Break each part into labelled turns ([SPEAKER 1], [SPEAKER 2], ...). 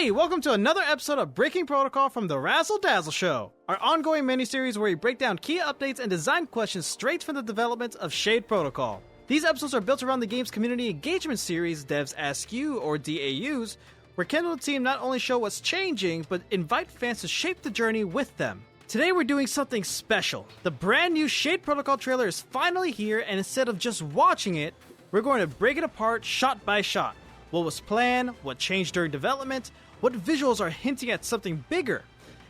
[SPEAKER 1] Hey, welcome to another episode of Breaking Protocol from the Razzle Dazzle Show, our ongoing miniseries where we break down key updates and design questions straight from the development of Shade Protocol. These episodes are built around the game's community engagement series, Devs Ask You, or DAUs, where Kendall and the team not only show what's changing, but invite fans to shape the journey with them. Today we're doing something special. The brand new Shade Protocol trailer is finally here, and instead of just watching it, we're going to break it apart shot by shot. What was planned, what changed during development, what visuals are hinting at something bigger,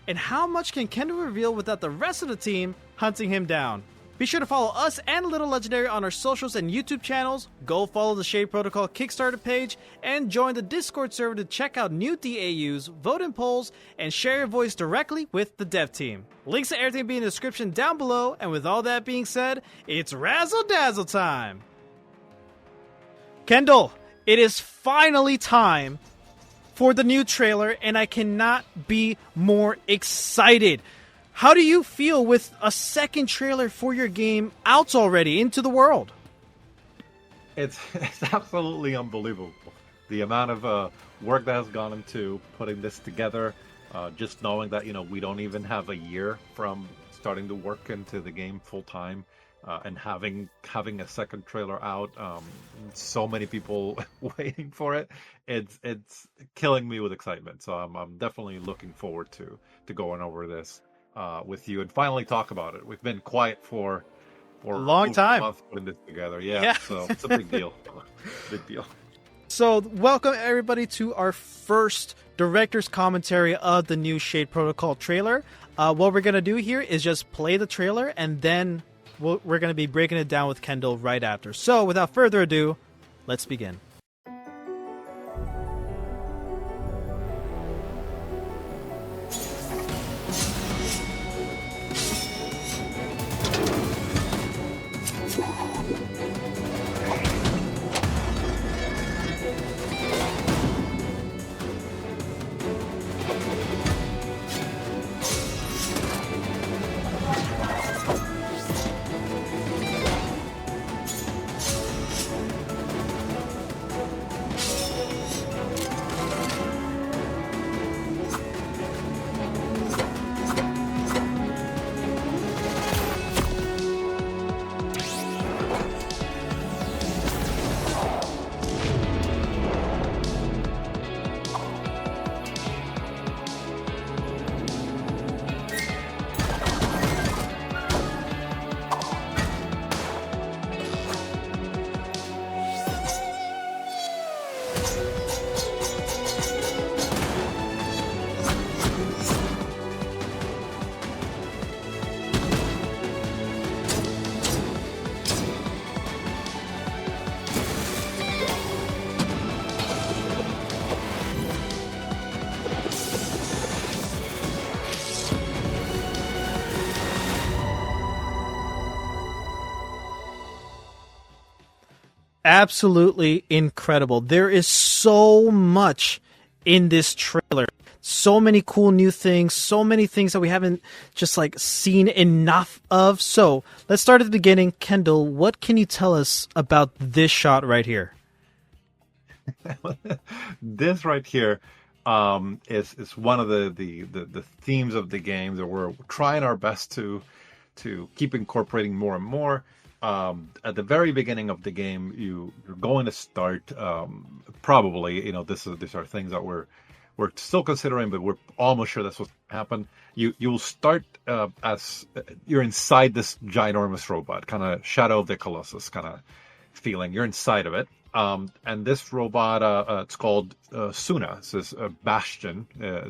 [SPEAKER 1] and how much can Kendall reveal without the rest of the team hunting him down. Be sure to follow us and Little Legendary on our socials and YouTube channels, go follow the Shade Protocol Kickstarter page, and join the Discord server to check out new DAUs, vote in polls, and share your voice directly with the dev team. Links to everything will be in the description down below, and with all that being said, it's Razzle Dazzle time! Kendall, it is finally time for the new trailer, and I cannot be more excited. How do you feel with a second trailer for your game out already into the world?
[SPEAKER 2] It's absolutely unbelievable. The amount of work that has gone into putting this together, just knowing that, we don't even have a year from starting to work into the game full time. And having a second trailer out, so many people waiting for it. It's killing me with excitement. So I'm definitely looking forward to going over this with you and finally talk about it. We've been quiet for
[SPEAKER 1] a long time
[SPEAKER 2] putting this together. Yeah. So it's a big deal. Big deal.
[SPEAKER 1] So welcome everybody to our first director's commentary of the new Shade Protocol trailer. What we're gonna do here is just play the trailer, and then we're going to be breaking it down with Kendall right after. So, without further ado, let's begin. Absolutely incredible. There is so much in this trailer. So many cool new things, so many things that we haven't just seen enough of. So let's start at the beginning. Kendall, what can you tell us about this shot right here?
[SPEAKER 2] This right here is one of the themes of the game that we're trying our best to keep incorporating more and more. At the very beginning of the game, you're going to start probably, these are things that we're still considering, but we're almost sure that's what's going to happen. You'll start as you're inside this ginormous robot, kind of Shadow of the Colossus kind of feeling. You're inside of it, and this robot, it's called Suna. This is a Bastion,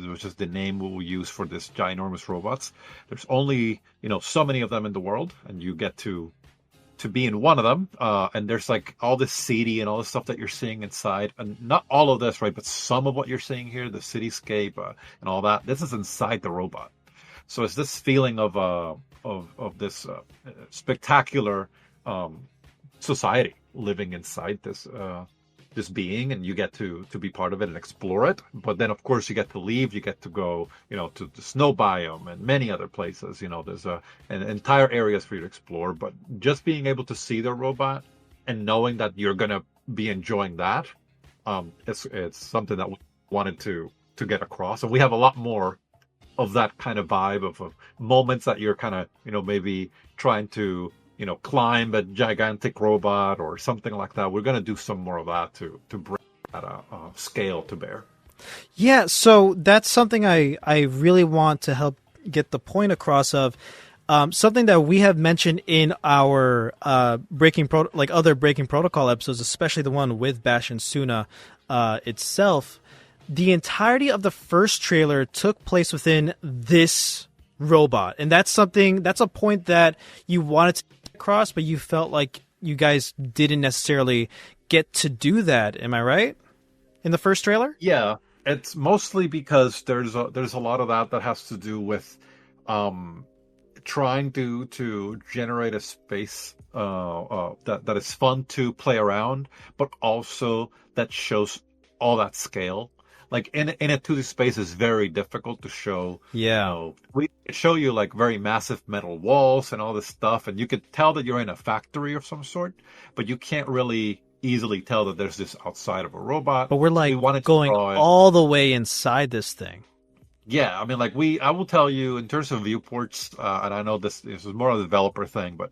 [SPEAKER 2] which is the name we'll use for this ginormous robots. There's only so many of them in the world, and you get to be in one of them, and there's all this city and all the stuff that you're seeing inside, and not all of this, right, but some of what you're seeing here, the cityscape and all that, this is inside the robot. So it's this feeling of this spectacular society living inside this being, and you get to be part of it and explore it. But then, of course, you get to leave. You get to go, to the snow biome and many other places. There's an entire areas for you to explore. But just being able to see the robot and knowing that you're gonna be enjoying that, it's something that we wanted to to get across, and we have a lot more of that kind of vibe of moments that you're kind of, maybe trying to, climb a gigantic robot or something like that. We're going to do some more of that to bring that scale to bear.
[SPEAKER 1] Yeah, so that's something I really want to help get the point across of. Something that we have mentioned in our other Breaking Protocol episodes, especially the one with Bash and Suna itself. The entirety of the first trailer took place within this robot, and that's a point that you wanted to get across, but you felt like you guys didn't necessarily get to do that. Am I right? In the first trailer?
[SPEAKER 2] Yeah, it's mostly because there's a lot of that has to do with trying to generate a space that is fun to play around, but also that shows all that scale. Like in a 2D space is very difficult to show.
[SPEAKER 1] Yeah,
[SPEAKER 2] we show you like very massive metal walls and all this stuff, and you could tell that you're in a factory of some sort, but you can't really easily tell that there's this outside of a robot.
[SPEAKER 1] But we're going all the way inside this thing.
[SPEAKER 2] Yeah, I mean, I will tell you in terms of viewports, and I know this is more of a developer thing, but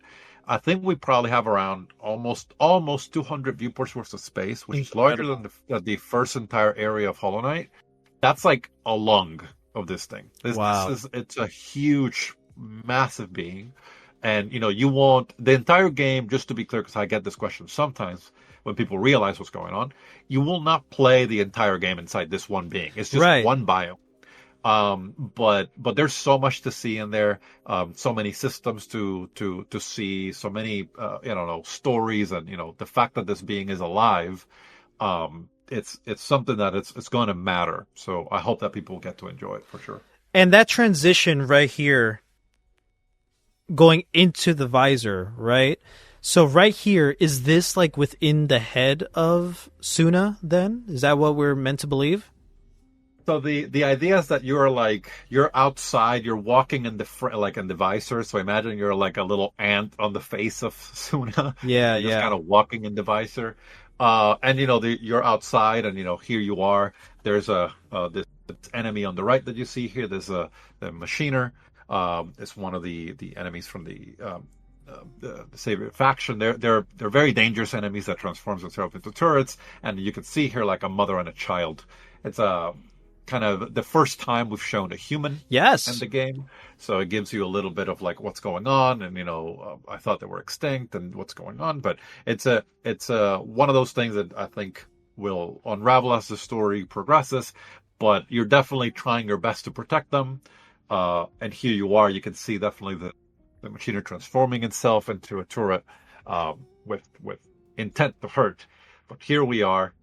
[SPEAKER 2] I think we probably have around almost 200 viewports worth of space, which is larger than the first entire area of Hollow Knight. That's like a lung of this thing. It's a huge, massive being. And, you want the entire game, just to be clear, because I get this question sometimes when people realize what's going on, you will not play the entire game inside this one being. It's just one biome. But there's so much to see in there, so many systems to see, so many, stories, and, the fact that this being is alive, it's something that it's going to matter. So I hope that people get to enjoy it for sure.
[SPEAKER 1] And that transition right here, going into the visor, right? So right here, is this like within the head of Suna then? Is that what we're meant to believe?
[SPEAKER 2] So the idea is that you're outside, you're walking in the visor. So imagine you're like a little ant on the face of Suna.
[SPEAKER 1] Yeah,
[SPEAKER 2] just kind of walking in the visor. And you're outside, and here you are. There's this enemy on the right that you see here. There's the Machiner. It's one of the enemies from the Savior faction. They're very dangerous enemies that transforms themselves into turrets, and you can see here like a mother and a child. It's kind of the first time we've shown a human in the game, so it gives you a little bit of like what's going on, and I thought they were extinct and what's going on, but it's one of those things that I think will unravel as the story progresses, but you're definitely trying your best to protect them, and here you are. You can see definitely the Machiner transforming itself into a turret with intent to hurt, but here we are,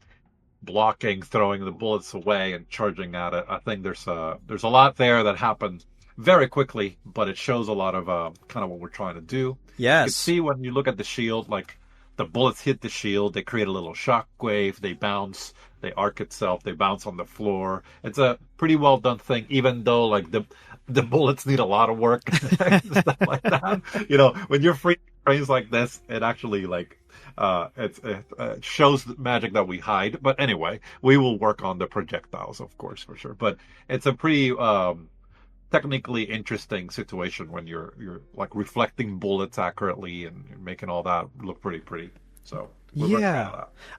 [SPEAKER 2] blocking, throwing the bullets away, and charging at it. I think there's a lot there that happens very quickly, but it shows a lot of kind of what we're trying to do.
[SPEAKER 1] Yes.
[SPEAKER 2] You can see when you look at the shield, like the bullets hit the shield, they create a little shock wave, they bounce, they arc itself, they bounce on the floor. It's a pretty well done thing, even though like the bullets need a lot of work and stuff like that. When you're free frames like this, it actually like it shows the magic that we hide. But anyway, we will work on the projectiles, of course, for sure. But it's a pretty technically interesting situation when you're like reflecting bullets accurately and making all that look pretty pretty. So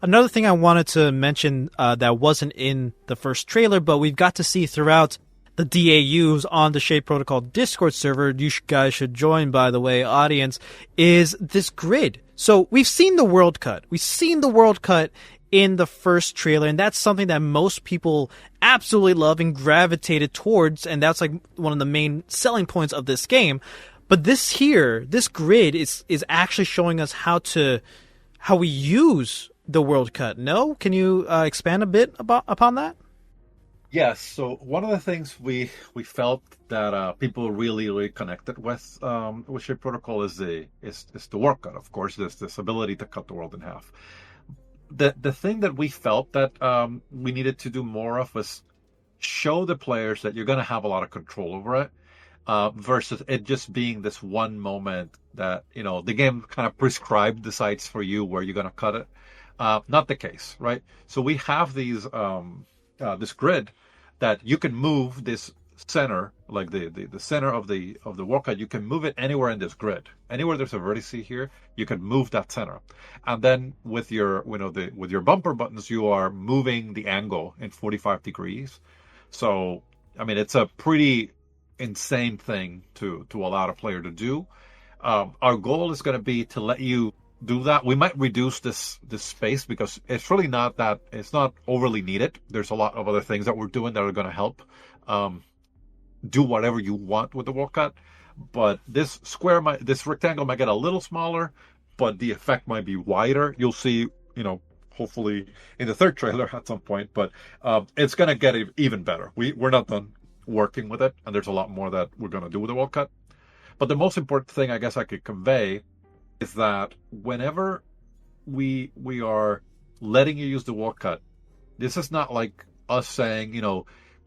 [SPEAKER 1] another thing I wanted to mention that wasn't in the first trailer, but we've got to see throughout the DAUs on the Shade Protocol Discord server, you guys should join, by the way, audience, is this grid. So we've seen the world cut. We've seen the world cut in the first trailer, and that's something that most people absolutely love and gravitated towards, and that's like one of the main selling points of this game. But this grid is actually showing us how we use the world cut. No? Can you expand a bit upon that?
[SPEAKER 2] Yes. So one of the things we felt that people really connected with Shade Protocol is the world cut. Of course, there's this ability to cut the world in half. The thing that we felt that we needed to do more of was show the players that you're going to have a lot of control over it, versus it just being this one moment that the game kind of decides for you where you're going to cut it. Not the case, right? So we have these this grid that you can move this center, like the center of the walkout, you can move it anywhere in this grid. Anywhere there's a vertice here, you can move that center. And then with your with your bumper buttons, you are moving the angle in 45 degrees. So I mean, it's a pretty insane thing to allow a player to do. Our goal is going to be to let you do that. We might reduce this space because it's really not that, it's not overly needed. There's a lot of other things that we're doing that are going to help do whatever you want with the walkout. But this rectangle might get a little smaller, but the effect might be wider. You'll see, hopefully in the third trailer at some point, but it's going to get even better. We're not done working with it, and there's a lot more that we're going to do with the walkout. But the most important thing I guess I could convey is that whenever we are letting you use the walkout, this is not like us saying,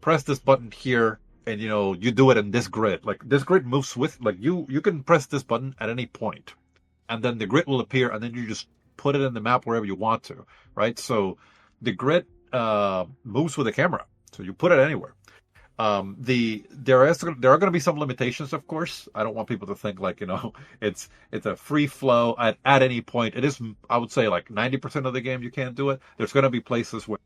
[SPEAKER 2] press this button here and you do it in this grid. Like this grid moves with, like you can press this button at any point, and then the grid will appear, and then you just put it in the map wherever you want to, right? So the grid moves with the camera, so you put it anywhere. There are going to be some limitations, of course. I don't want people to think like, it's a free flow at any point. It is, I would say, like 90% of the game you can't do it. There's going to be places where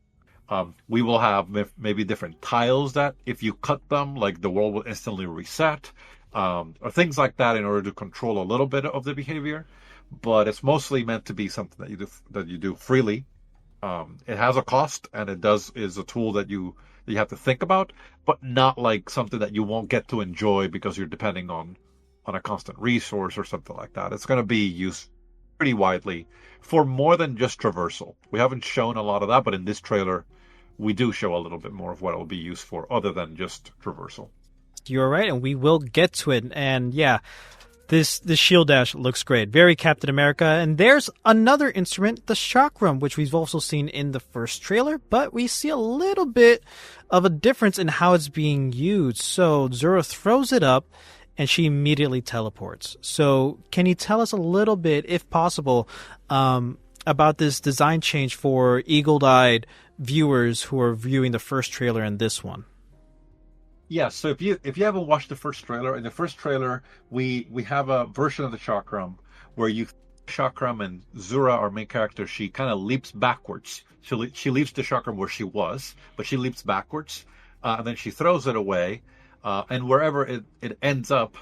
[SPEAKER 2] we will have maybe different tiles that if you cut them, like the world will instantly reset, or things like that in order to control a little bit of the behavior. But it's mostly meant to be something that you do freely. It has a cost, and is a tool that you have to think about, but not like something that you won't get to enjoy because you're depending on a constant resource or something like that. It's going to be used pretty widely for more than just traversal. We haven't shown a lot of that, but in this trailer, we do show a little bit more of what it will be used for other than just traversal.
[SPEAKER 1] You're right, and we will get to it. And yeah, this shield dash looks great. Very Captain America. And there's another instrument, the chakram, which we've also seen in the first trailer, but we see a little bit of a difference in how it's being used. So Zura throws it up, and she immediately teleports. So can you tell us a little bit, if possible, about this design change for eagle-eyed viewers who are viewing the first trailer and this one?
[SPEAKER 2] Yeah, so if you haven't watched the first trailer, in the first trailer we have a version of the chakram where you chakram, and Zura, our main character, she kind of leaps backwards. She leaves the chakram where she was, but she leaps backwards, and then she throws it away, and wherever it ends up,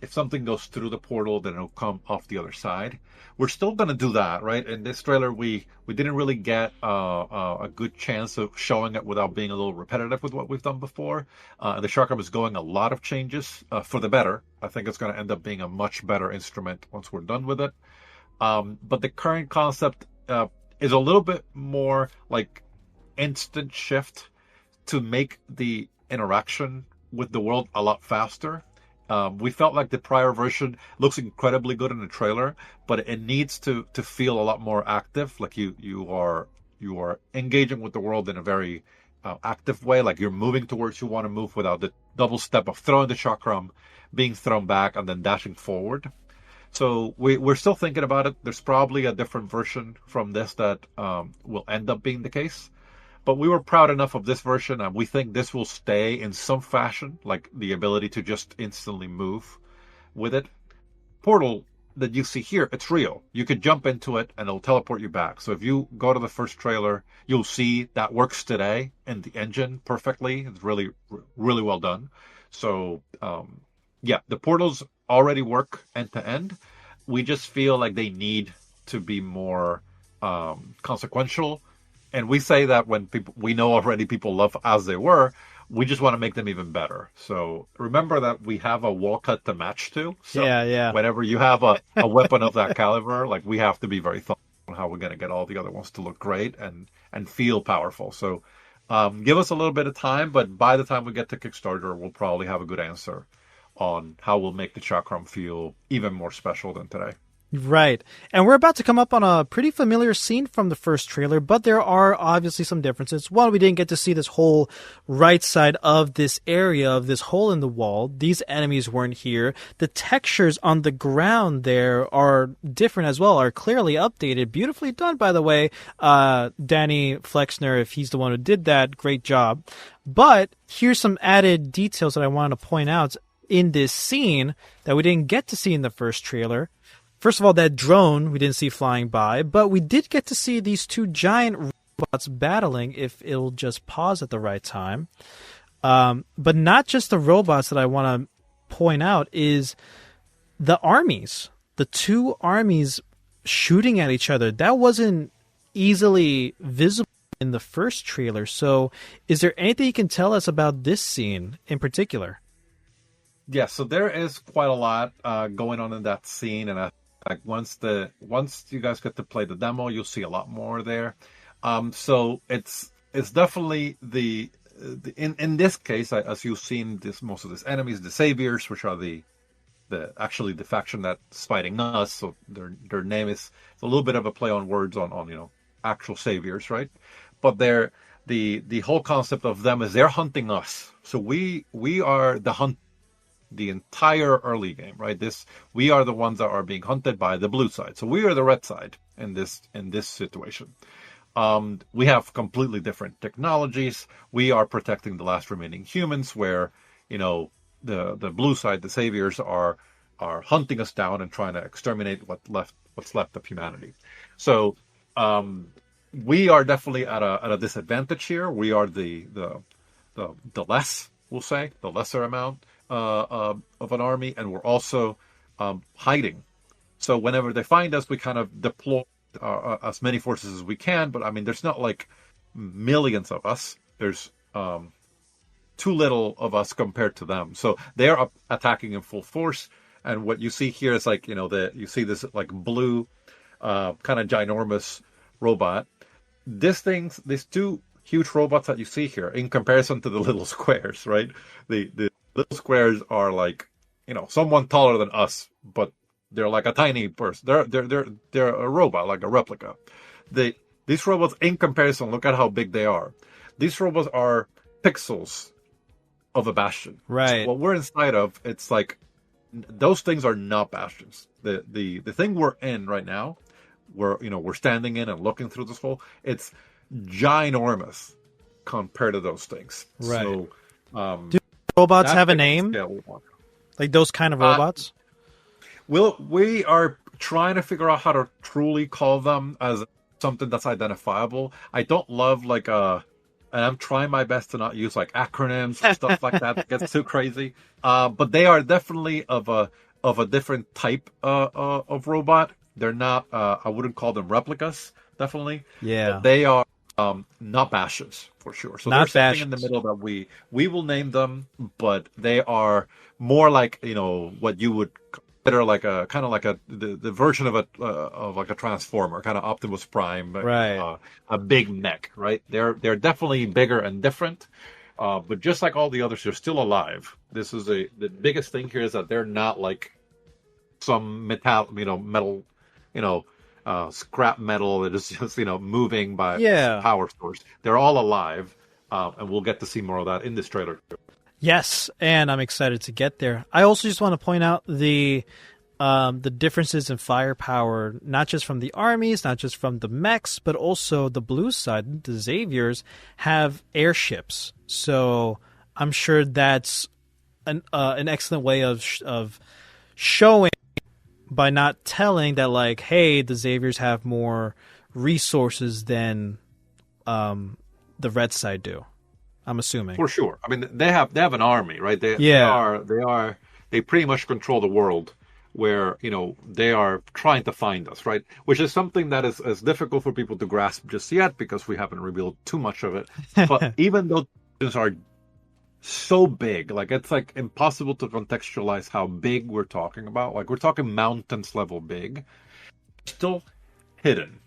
[SPEAKER 2] if something goes through the portal, then it'll come off the other side. We're still going to do that, right? In this trailer, we didn't really get a good chance of showing it without being a little repetitive with what we've done before. The chakram is going a lot of changes for the better. I think it's going to end up being a much better instrument once we're done with it. But the current concept is a little bit more like instant shift to make the interaction with the world a lot faster. We felt like the prior version looks incredibly good in the trailer, but it needs to feel a lot more active. Like you are engaging with the world in a very active way. Like you're moving towards you want to move without the double step of throwing the chakram, being thrown back, and then dashing forward. So we're still thinking about it. There's probably a different version from this that will end up being the case. But we were proud enough of this version, and we think this will stay in some fashion, like the ability to just instantly move with it. Portal that you see here, it's real. You could jump into it, and it'll teleport you back. So if you go to the first trailer, you'll see that works today in the engine perfectly. It's really, really well done. So, yeah, the portals already work end to end. We just feel like they need to be more consequential. And we say that when we know already people love as they were, we just want to make them even better. So remember that we have a wall cut to match to. So
[SPEAKER 1] yeah.
[SPEAKER 2] Whenever you have a weapon of that caliber, like we have to be very thoughtful on how we're going to get all the other ones to look great and feel powerful. So give us a little bit of time, but by the time we get to Kickstarter, we'll probably have a good answer on how we'll make the chakram feel even more special than today.
[SPEAKER 1] Right. And we're about to come up on a pretty familiar scene from the first trailer, but there are obviously some differences. One, we didn't get to see this whole right side of this area, of this hole in the wall. These enemies weren't here. The textures on the ground there are different as well, are clearly updated. Beautifully done, by the way. Danny Flexner, if he's the one who did that, great job. But here's some added details that I wanted to point out in this scene that we didn't get to see in the first trailer. First of all, that drone we didn't see flying by, but we did get to see these two giant robots battling if it'll just pause at the right time. But not just the robots that I want to point out is the armies. The two armies shooting at each other. That wasn't easily visible in the first trailer. So is there anything you can tell us about this scene in particular?
[SPEAKER 2] Yeah, so there is quite a lot going on in that scene, and like once you guys get to play the demo, you'll see a lot more there. So it's definitely in this case, as you've seen, most of these enemies, the saviors, which are the faction that's fighting us. So their name is a little bit of a play on words on actual saviors, right? But the whole concept of them is they're hunting us. So we are the hunt. The entire early game, right? We are the ones that are being hunted by the blue side. So we are the red side in this situation. We have completely different technologies. We are protecting the last remaining humans, where the blue side, the saviors, are hunting us down and trying to exterminate what's left of humanity. So we are definitely at a disadvantage here. We are the less, we'll say, the lesser amount of an army, and we're also hiding. So whenever they find us, we kind of deploy as many forces as we can. But I mean, there's not like millions of us. There's too little of us compared to them. So they're attacking in full force. And what you see here is like you see this like blue kind of ginormous robot. These two huge robots that you see here, in comparison to the little squares, right? The little squares are like, someone taller than us, but they're like a tiny person. They're a robot, like a replica. These robots, in comparison, look at how big they are. These robots are pixels of a bastion.
[SPEAKER 1] Right.
[SPEAKER 2] So what we're inside of, it's like those things are not bastions. The thing we're in right now, we're standing in and looking through this hole. It's ginormous compared to those things.
[SPEAKER 1] Right.
[SPEAKER 2] So,
[SPEAKER 1] do robots have a name? Like those kind of robots?
[SPEAKER 2] We are trying to figure out how to truly call them as something that's identifiable. I don't love and I'm trying my best to not use like acronyms and stuff like that. It gets too crazy. But they are definitely of a different type of robot. They're not. I wouldn't call them replicas. Definitely.
[SPEAKER 1] Yeah.
[SPEAKER 2] But they are not bastions for sure. So
[SPEAKER 1] not
[SPEAKER 2] there's something in the middle that we will name them, but they are more like what you would consider like a kind of like the version of like a transformer, kind of Optimus Prime,
[SPEAKER 1] right?
[SPEAKER 2] A big mech, right? They're definitely bigger and different, but just like all the others, they're still alive. This is the biggest thing here is that they're not like some metal, scrap metal that is just moving by power source. They're all alive, and we'll get to see more of that in this trailer.
[SPEAKER 1] Yes, and I'm excited to get there. I also just want to point out the differences in firepower, not just from the armies, not just from the mechs, but also the blue side. The Xaviers have airships, so I'm sure that's an excellent way of showing, by not telling that, like, hey, the Xaviers have more resources than the red side do. I'm assuming.
[SPEAKER 2] For sure. I mean, they have an army, right? They pretty much control the world, where they are trying to find us, right? Which is something that is difficult for people to grasp just yet, because we haven't revealed too much of it. But even though things are so big, like it's like impossible to contextualize how big we're talking about. Like we're talking mountains level big, still hidden,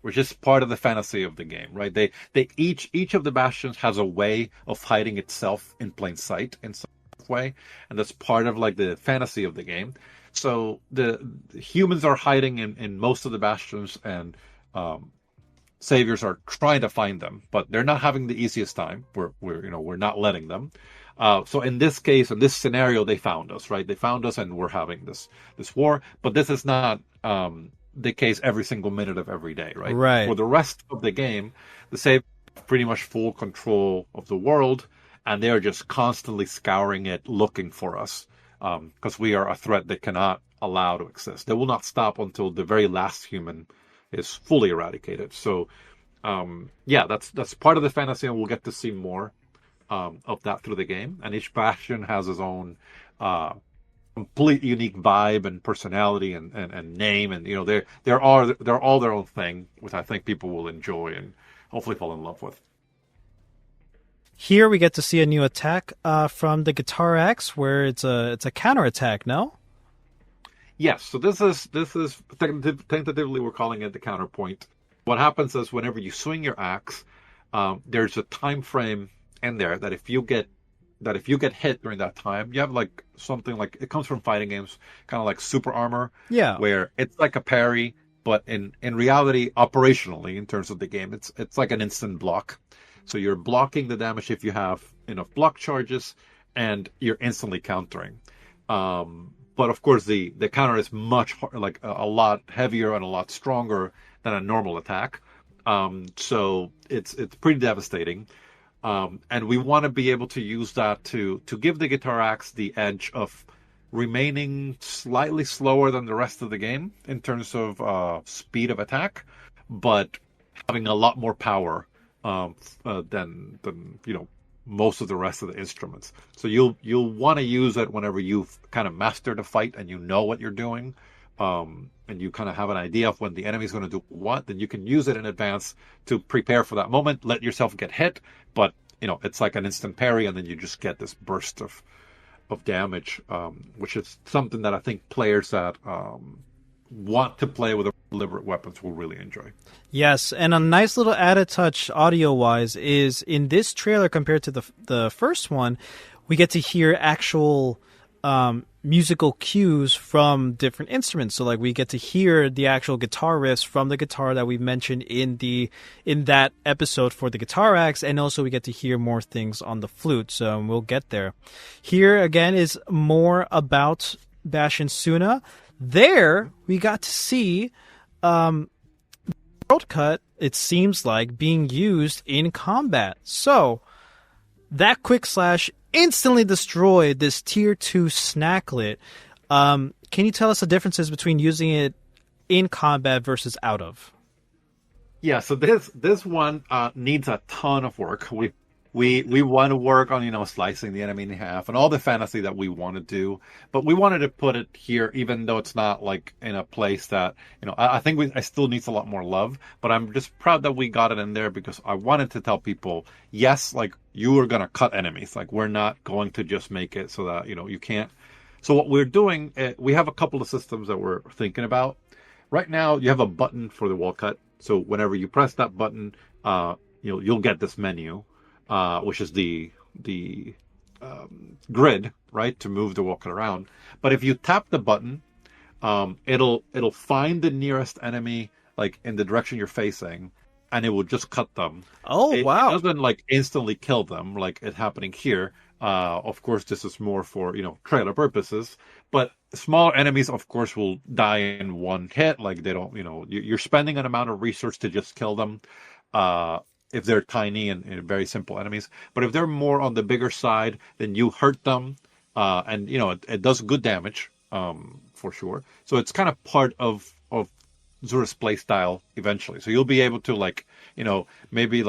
[SPEAKER 2] which is part of the fantasy of the game, right? They each of the bastions has a way of hiding itself in plain sight in some way, and that's part of like the fantasy of the game. So the humans are hiding in most of the bastions, and saviors are trying to find them, but they're not having the easiest time. We're not letting them. So in this case, in this scenario, they found us, right? They found us, and we're having this war. But this is not the case every single minute of every day, right?
[SPEAKER 1] Right.
[SPEAKER 2] For the rest of the game, the saviors have pretty much full control of the world, and they are just constantly scouring it, looking for us, because we are a threat they cannot allow to exist. They will not stop until the very last human is fully eradicated. So, that's part of the fantasy, and we'll get to see more of that through the game. And each bastion has its own complete unique vibe and personality and name, and they're all their own thing, which I think people will enjoy and hopefully fall in love with.
[SPEAKER 1] Here we get to see a new attack from the Guitar Axe, where it's a counterattack. No.
[SPEAKER 2] Yes, so this is tentatively we're calling it the counterpoint. What happens is whenever you swing your axe, there's a time frame in there that if you get hit during that time, you have like something like, it comes from fighting games, kind of like super armor.
[SPEAKER 1] Yeah.
[SPEAKER 2] Where it's like a parry, but in reality, operationally, in terms of the game, it's like an instant block. So you're blocking the damage if you have enough block charges, and you're instantly countering. But of course, the counter is much like a lot heavier and a lot stronger than a normal attack. So it's pretty devastating. And we want to be able to use that to give the Guitar Axe the edge of remaining slightly slower than the rest of the game in terms of speed of attack, but having a lot more power than most of the rest of the instruments. So you'll want to use it whenever you've kind of mastered a fight and you know what you're doing, and you kind of have an idea of when the enemy's going to do what. Then you can use it in advance to prepare for that moment. Let yourself get hit, but it's like an instant parry, and then you just get this burst of damage, which is something that I think players that want to play with deliberate weapons will really enjoy.
[SPEAKER 1] Yes, and a nice little added touch audio-wise is in this trailer compared to the first one, we get to hear actual musical cues from different instruments. So like we get to hear the actual guitar riffs from the guitar that we mentioned in that episode for the Guitar Axe, and also we get to hear more things on the flute. So we'll get there. Here again is more about Bastion Suna. There we got to see world cut, it seems like, being used in combat. So that quick slash instantly destroyed this tier 2 snacklet. Can you tell us the differences between using it in combat versus out of?
[SPEAKER 2] Yeah, so this one needs a ton of work. We want to work on slicing the enemy in half and all the fantasy that we want to do, but we wanted to put it here, even though it's not like in a place that I think I still needs a lot more love. But I'm just proud that we got it in there, because I wanted to tell people, yes, like, you are gonna cut enemies. Like, we're not going to just make it so that you can't. So what we're doing, we have a couple of systems that we're thinking about. Right now, you have a button for the wall cut. So whenever you press that button, you'll get this menu. Which is the grid, right, to move the walker around. But if you tap the button, it'll find the nearest enemy, like in the direction you're facing, and it will just cut them.
[SPEAKER 1] Oh, wow!
[SPEAKER 2] It doesn't like instantly kill them like it's happening here. Of course, this is more for trailer purposes. But smaller enemies, of course, will die in one hit. Like, they don't, you're spending an amount of resource to just kill them. If they're tiny and very simple enemies. But if they're more on the bigger side, then you hurt them, and it does good damage, for sure. So it's kind of part of Zura's play style eventually. So you'll be able to maybe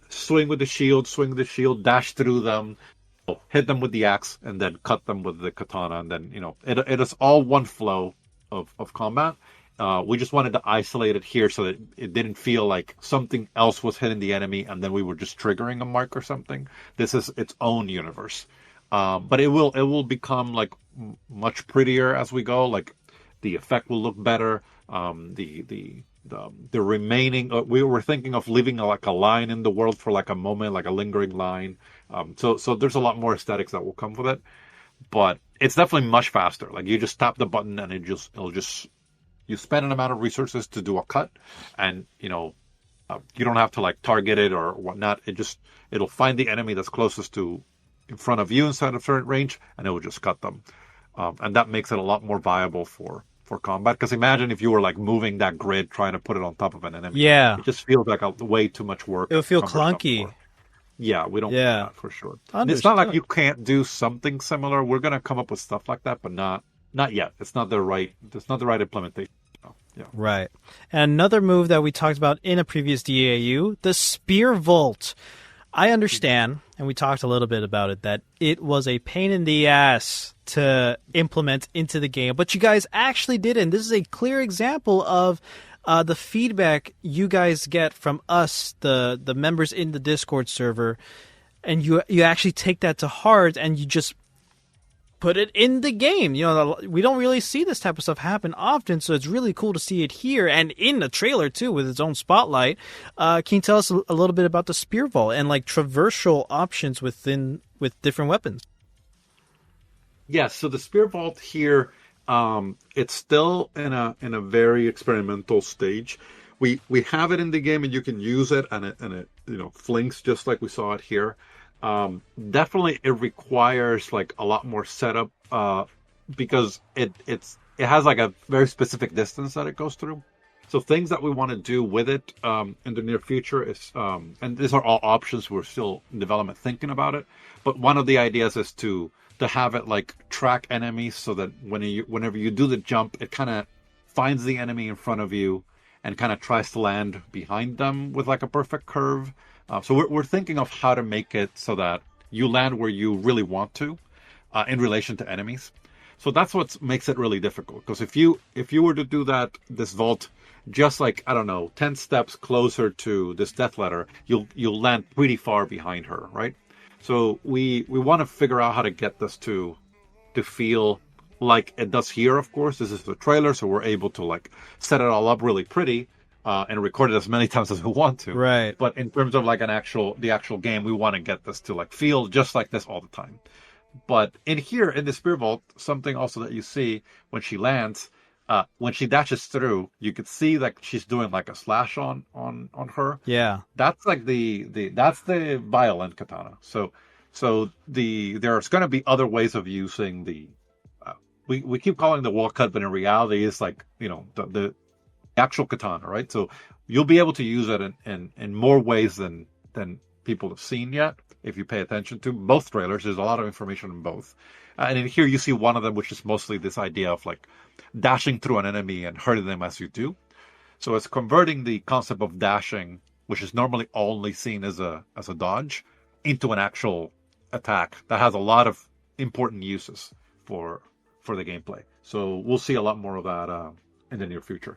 [SPEAKER 2] swing with the shield, dash through them, hit them with the axe, and then cut them with the katana, and then it is all one flow of combat. We just wanted to isolate it here so that it didn't feel like something else was hitting the enemy and then we were just triggering a mark or something. This is its own universe. But it will become like much prettier as we go. Like, the effect will look better. The remaining, we were thinking of leaving like a line in the world for like a moment, like a lingering line. So there's a lot more aesthetics that will come with it. But it's definitely much faster. Like you just tap the button and it'll just you spend an amount of resources to do a cut, and you don't have to like target it or whatnot. It'll find the enemy that's closest to in front of you inside a certain range, and it will just cut them. And that makes it a lot more viable for combat. Because imagine if you were like moving that grid trying to put it on top of an enemy.
[SPEAKER 1] Yeah.
[SPEAKER 2] It just feels like way too much work.
[SPEAKER 1] It'll feel clunky.
[SPEAKER 2] Yeah, we don't want that for sure.
[SPEAKER 1] Understood.
[SPEAKER 2] It's not like you can't do something similar. We're gonna come up with stuff like that, but not yet. It's not the right implementation. Yeah.
[SPEAKER 1] Right. And another move that we talked about in a previous DAU, the Spear Vault. I understand, and we talked a little bit about it, that it was a pain in the ass to implement into the game, but you guys actually did it. And this is a clear example of the feedback you guys get from us, the members in the Discord server, and you actually take that to heart and you just put it in the game. We don't really see this type of stuff happen often, so it's really cool to see it here and in the trailer too with its own spotlight. Can you tell us a little bit about the Spear Vault and like traversal options with different weapons?
[SPEAKER 2] Yes, so the Spear Vault here, it's still in a very experimental stage. We have it in the game and you can use it and it flings just like we saw it here. Definitely it requires like a lot more setup because it has like a very specific distance that it goes through. So things that we want to do with it in the near future is and these are all options, we're still in development thinking about it, but one of the ideas is to have it like track enemies so that whenever you do the jump, it kind of finds the enemy in front of you and kind of tries to land behind them with like a perfect curve. So we're thinking of how to make it so that you land where you really want to in relation to enemies. So that's what makes it really difficult. Because if you were to do this vault just like, I don't know, 10 steps closer to this death ladder, you'll land pretty far behind her, right? So we want to figure out how to get this to feel like it does here, of course. This is the trailer, so we're able to like set it all up really pretty. And record it as many times as we want to.
[SPEAKER 1] Right.
[SPEAKER 2] But in terms of like the actual game, we want to get this to like feel just like this all the time. But in the Spear Vault, something also that you see when she lands, when she dashes through, you could see like she's doing like a slash on her.
[SPEAKER 1] Yeah.
[SPEAKER 2] That's like that's the violent katana. So there's going to be other ways of using the. We keep calling the wall cut, but in reality, it's like the actual katana, right? So you'll be able to use it in more ways than people have seen yet if you pay attention to both trailers. There's a lot of information in both, and in here you see one of them, which is mostly this idea of like dashing through an enemy and hurting them as you do. So it's converting the concept of dashing, which is normally only seen as a dodge, into an actual attack that has a lot of important uses for the gameplay. So we'll see a lot more of that in the near future.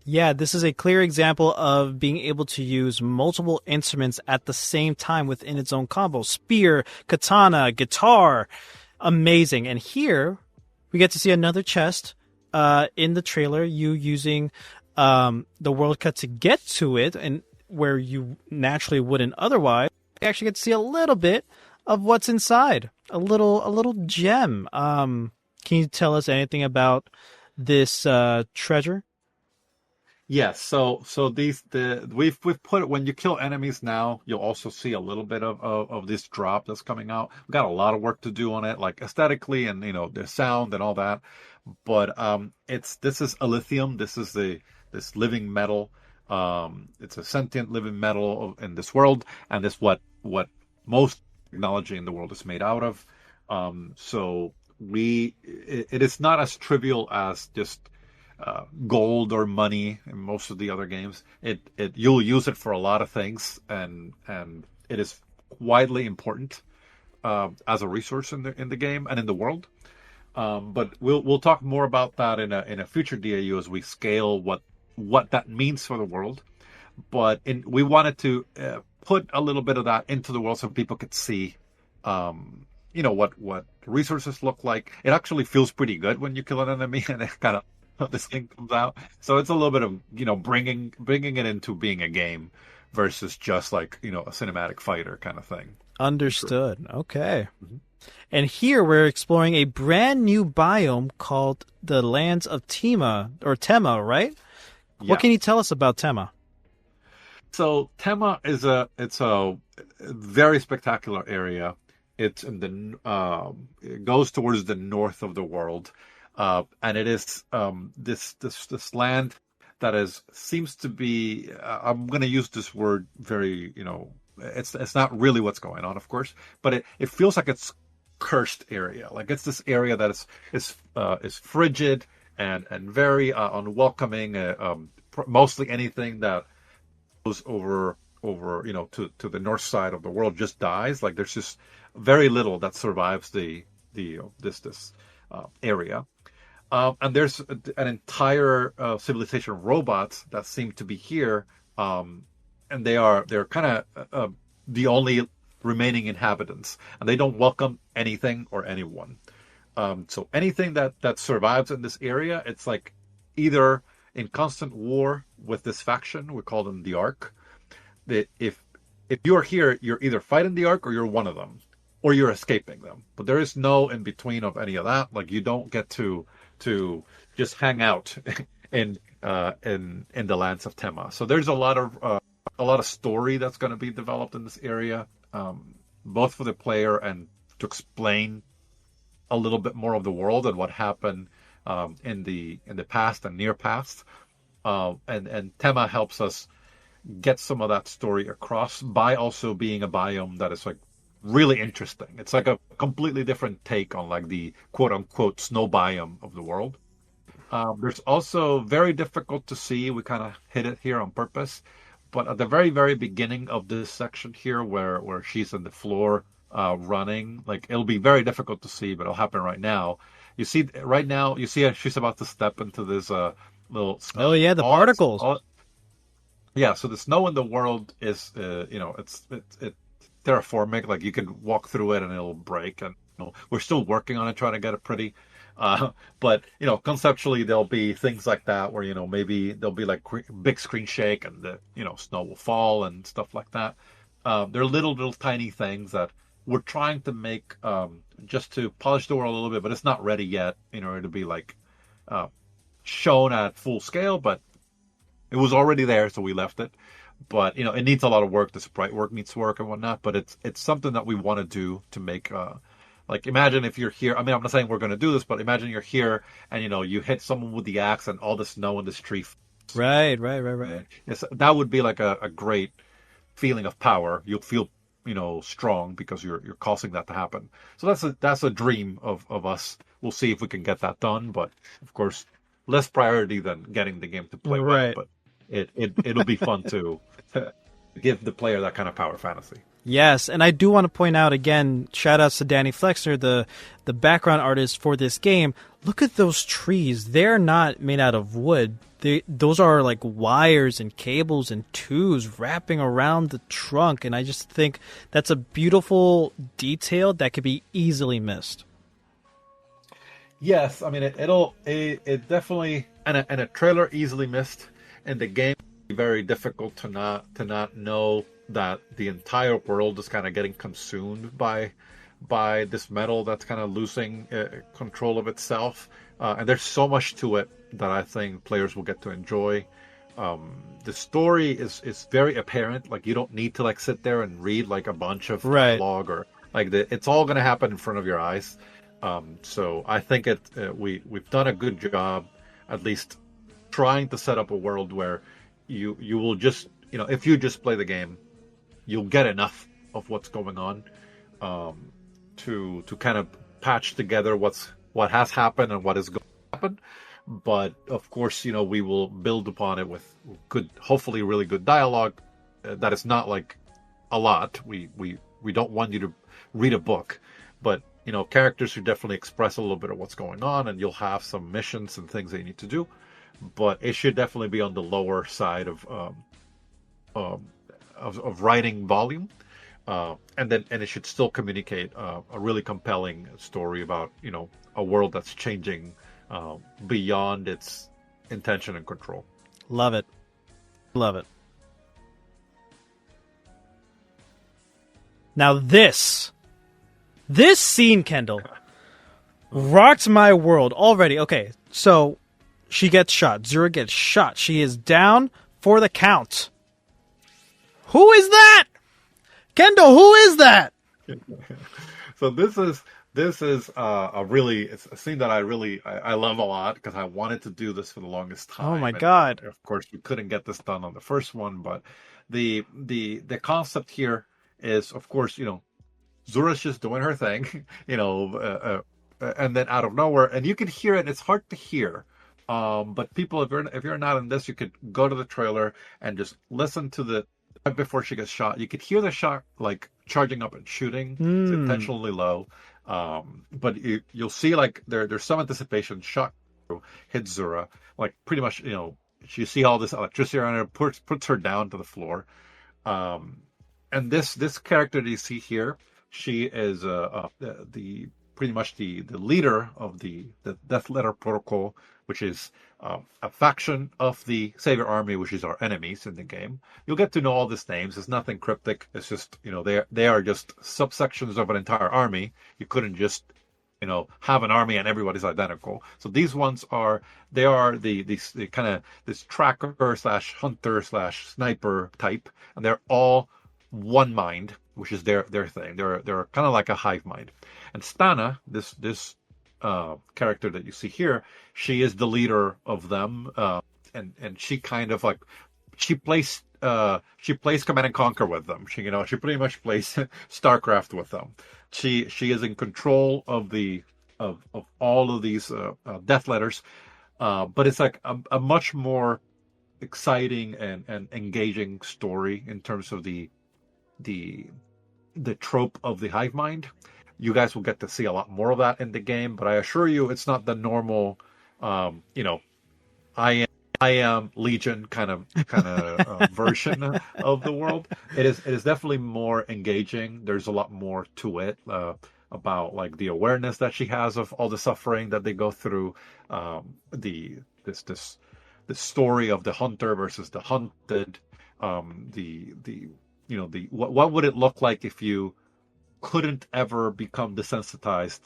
[SPEAKER 1] Yeah, this is a clear example of being able to use multiple instruments at the same time within its own combo. Spear, katana, guitar. Amazing. And here we get to see another chest in the trailer, you using the world cut to get to it, and where you naturally wouldn't otherwise. You actually get to see a little bit of what's inside. A little gem. Can you tell us anything about this treasure?
[SPEAKER 2] Yes, so we've put it when you kill enemies now, you'll also see a little bit of this drop that's coming out. We've got a lot of work to do on it, like aesthetically and the sound and all that. But this is a lithium. This is this living metal. It's a sentient living metal in this world, and this what most technology in the world is made out of. So it is not as trivial as just gold or money in most of the other games. You'll use it for a lot of things, and it is widely important as a resource in the game and in the world. But we'll talk more about that in a future DAU as we scale what that means for the world. But we wanted to put a little bit of that into the world so people could see what resources look like. It actually feels pretty good when you kill an enemy and it kind of this thing comes out. So it's a little bit of bringing it into being a game versus just like a cinematic fighter kind of thing.
[SPEAKER 1] Understood. Okay.
[SPEAKER 2] Mhm.
[SPEAKER 1] And here we're exploring a brand new biome called the Lands of Tema, right? What
[SPEAKER 2] Yeah.
[SPEAKER 1] can you tell us about Tema?
[SPEAKER 2] So Tema is a very spectacular area. It's in it goes towards the north of the world, and it is this land that is seems to be. I'm going to use this word very, it's not really what's going on, of course, but it feels like it's cursed area. Like it's this area that is frigid and very unwelcoming. Mostly anything that goes over to the north side of the world just dies. Like there's just very little that survives the this area. And there's an entire civilization of robots that seem to be here, and they're kind of the only remaining inhabitants, and they don't welcome anything or anyone. So anything that survives in this area, it's like either in constant war with this faction. We call them the Ark. That if you're here, you're either fighting the Ark or you're one of them, or you're escaping them. But there is no in between of any of that. Like you don't get to just hang out in the lands of Tema. So there's a lot of story that's going to be developed in this area, both for the player and to explain a little bit more of the world and what happened in the past and near past. And Tema helps us get some of that story across by also being a biome that is like really interesting. It's like a completely different take on like the quote unquote snow biome of the world. There's also very difficult to see. We kind of hit it here on purpose, but at the very very beginning of this section here, where she's on the floor running, like it'll be very difficult to see, but it'll happen right now. You see right now, you see she's about to step into this little
[SPEAKER 1] Oh yeah, the particles.
[SPEAKER 2] Yeah, so the snow in the world is, it's terraformic. Like you can walk through it and it'll break. And we're still working on it, trying to get it pretty. But conceptually there'll be things like that where maybe there'll be like big screen shake and the snow will fall and stuff like that. They're little tiny things that we're trying to make just to polish the world a little bit, but it's not ready yet in order to be like shown at full scale. But it was already there, so we left it. But it needs a lot of work. The sprite work needs work and whatnot. But it's something that we want to do to make. Like imagine if you're here. I mean, I'm not saying we're going to do this, but imagine you're here and you hit someone with the axe and all the snow in this tree.
[SPEAKER 1] Right.
[SPEAKER 2] Yes, that would be like a great feeling of power. You'll feel strong because you're causing that to happen. So that's a dream of us. We'll see if we can get that done. But of course, less priority than getting the game to play well. But it'll be fun to give the player that kind of power fantasy.
[SPEAKER 1] Yes, and I do want to point out again, shout outs to Danny Flexner, the background artist for this game. Look at those trees. They're not made out of wood. Those are like wires and cables and tubes wrapping around the trunk, and I just think that's a beautiful detail that could be easily missed.
[SPEAKER 2] Yes, I mean it definitely and a trailer easily missed, and the game be very difficult to not know that the entire world is kind of getting consumed by this metal that's kind of losing control of itself, and there's so much to it that I think players will get to enjoy. The story is very apparent. Like you don't need to like sit there and read like a bunch of log or like it's all going to happen in front of your eyes. So I think we've done a good job, at least trying to set up a world where you will just if you just play the game, you'll get enough of what's going on to kind of patch together what has happened and what is going to happen. But of course, we will build upon it with good, hopefully, really good dialogue. That is not like a lot. We don't want you to read a book, but characters who definitely express a little bit of what's going on, and you'll have some missions and things that you need to do. But it should definitely be on the lower side of writing volume, and it should still communicate a really compelling story about a world that's changing beyond its intention and control.
[SPEAKER 1] Love it. Now this scene, Kendall, rocked my world already. Okay, so she gets shot. Zura gets shot. She is down for the count. Who is that? Kendall, who is that?
[SPEAKER 2] So this is it's a scene that I love a lot because I wanted to do this for the longest time.
[SPEAKER 1] Oh my
[SPEAKER 2] And
[SPEAKER 1] God.
[SPEAKER 2] of course, we couldn't get this done on the first one, but the concept here is, of course, Zura's just doing her thing, and then out of nowhere, and you can hear it. It's hard to hear, but people, if you're not in this, you could go to the trailer and just listen to the right before she gets shot. You could hear the shot like charging up and shooting. It's intentionally low, but you'll see like there's some anticipation. Shot hits Zura, like pretty much, you see all this electricity around her, puts her down to the floor. And this character that you see here, she is the pretty much the leader of the Death Letter Protocol, which is a faction of the Savior Army, which is our enemies in the game. You'll get to know all these names. It's nothing cryptic. It's just they are just subsections of an entire army. You couldn't just have an army and everybody's identical. So these ones are the kind of this tracker slash hunter slash sniper type, and they're all one mind, which is their thing. They're kind of like a hive mind. And Stana, this character that you see here, she is the leader of them, and she kind of like she plays Command and Conquer with them. She pretty much plays StarCraft with them. She is in control of of all of these death letters, but it's like a much more exciting and engaging story in terms of the trope of the hive mind. You guys will get to see a lot more of that in the game, but I assure you, it's not the normal, I am Legion kind of version of the world. It is definitely more engaging. There's a lot more to it about like the awareness that she has of all the suffering that they go through. This story of the hunter versus the hunted. What would it look like if you couldn't ever become desensitized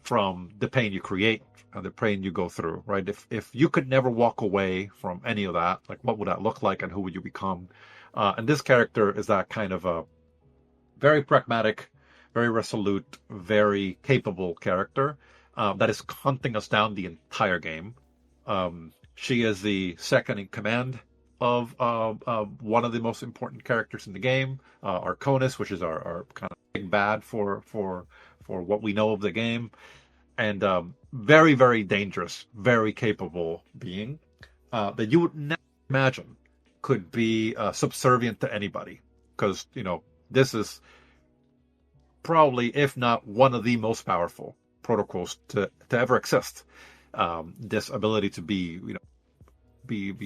[SPEAKER 2] from the pain you create and the pain you go through, right? If you could never walk away from any of that, like what would that look like and who would you become? And this character is that kind of a very pragmatic, very resolute, very capable character that is hunting us down the entire game. She is the second in command of one of the most important characters in the game, Arconis, which is our kind of big bad for what we know of the game, and very, very dangerous, very capable being that you would never imagine could be subservient to anybody, because this is probably, if not one of the most powerful protocols to ever exist. This ability to be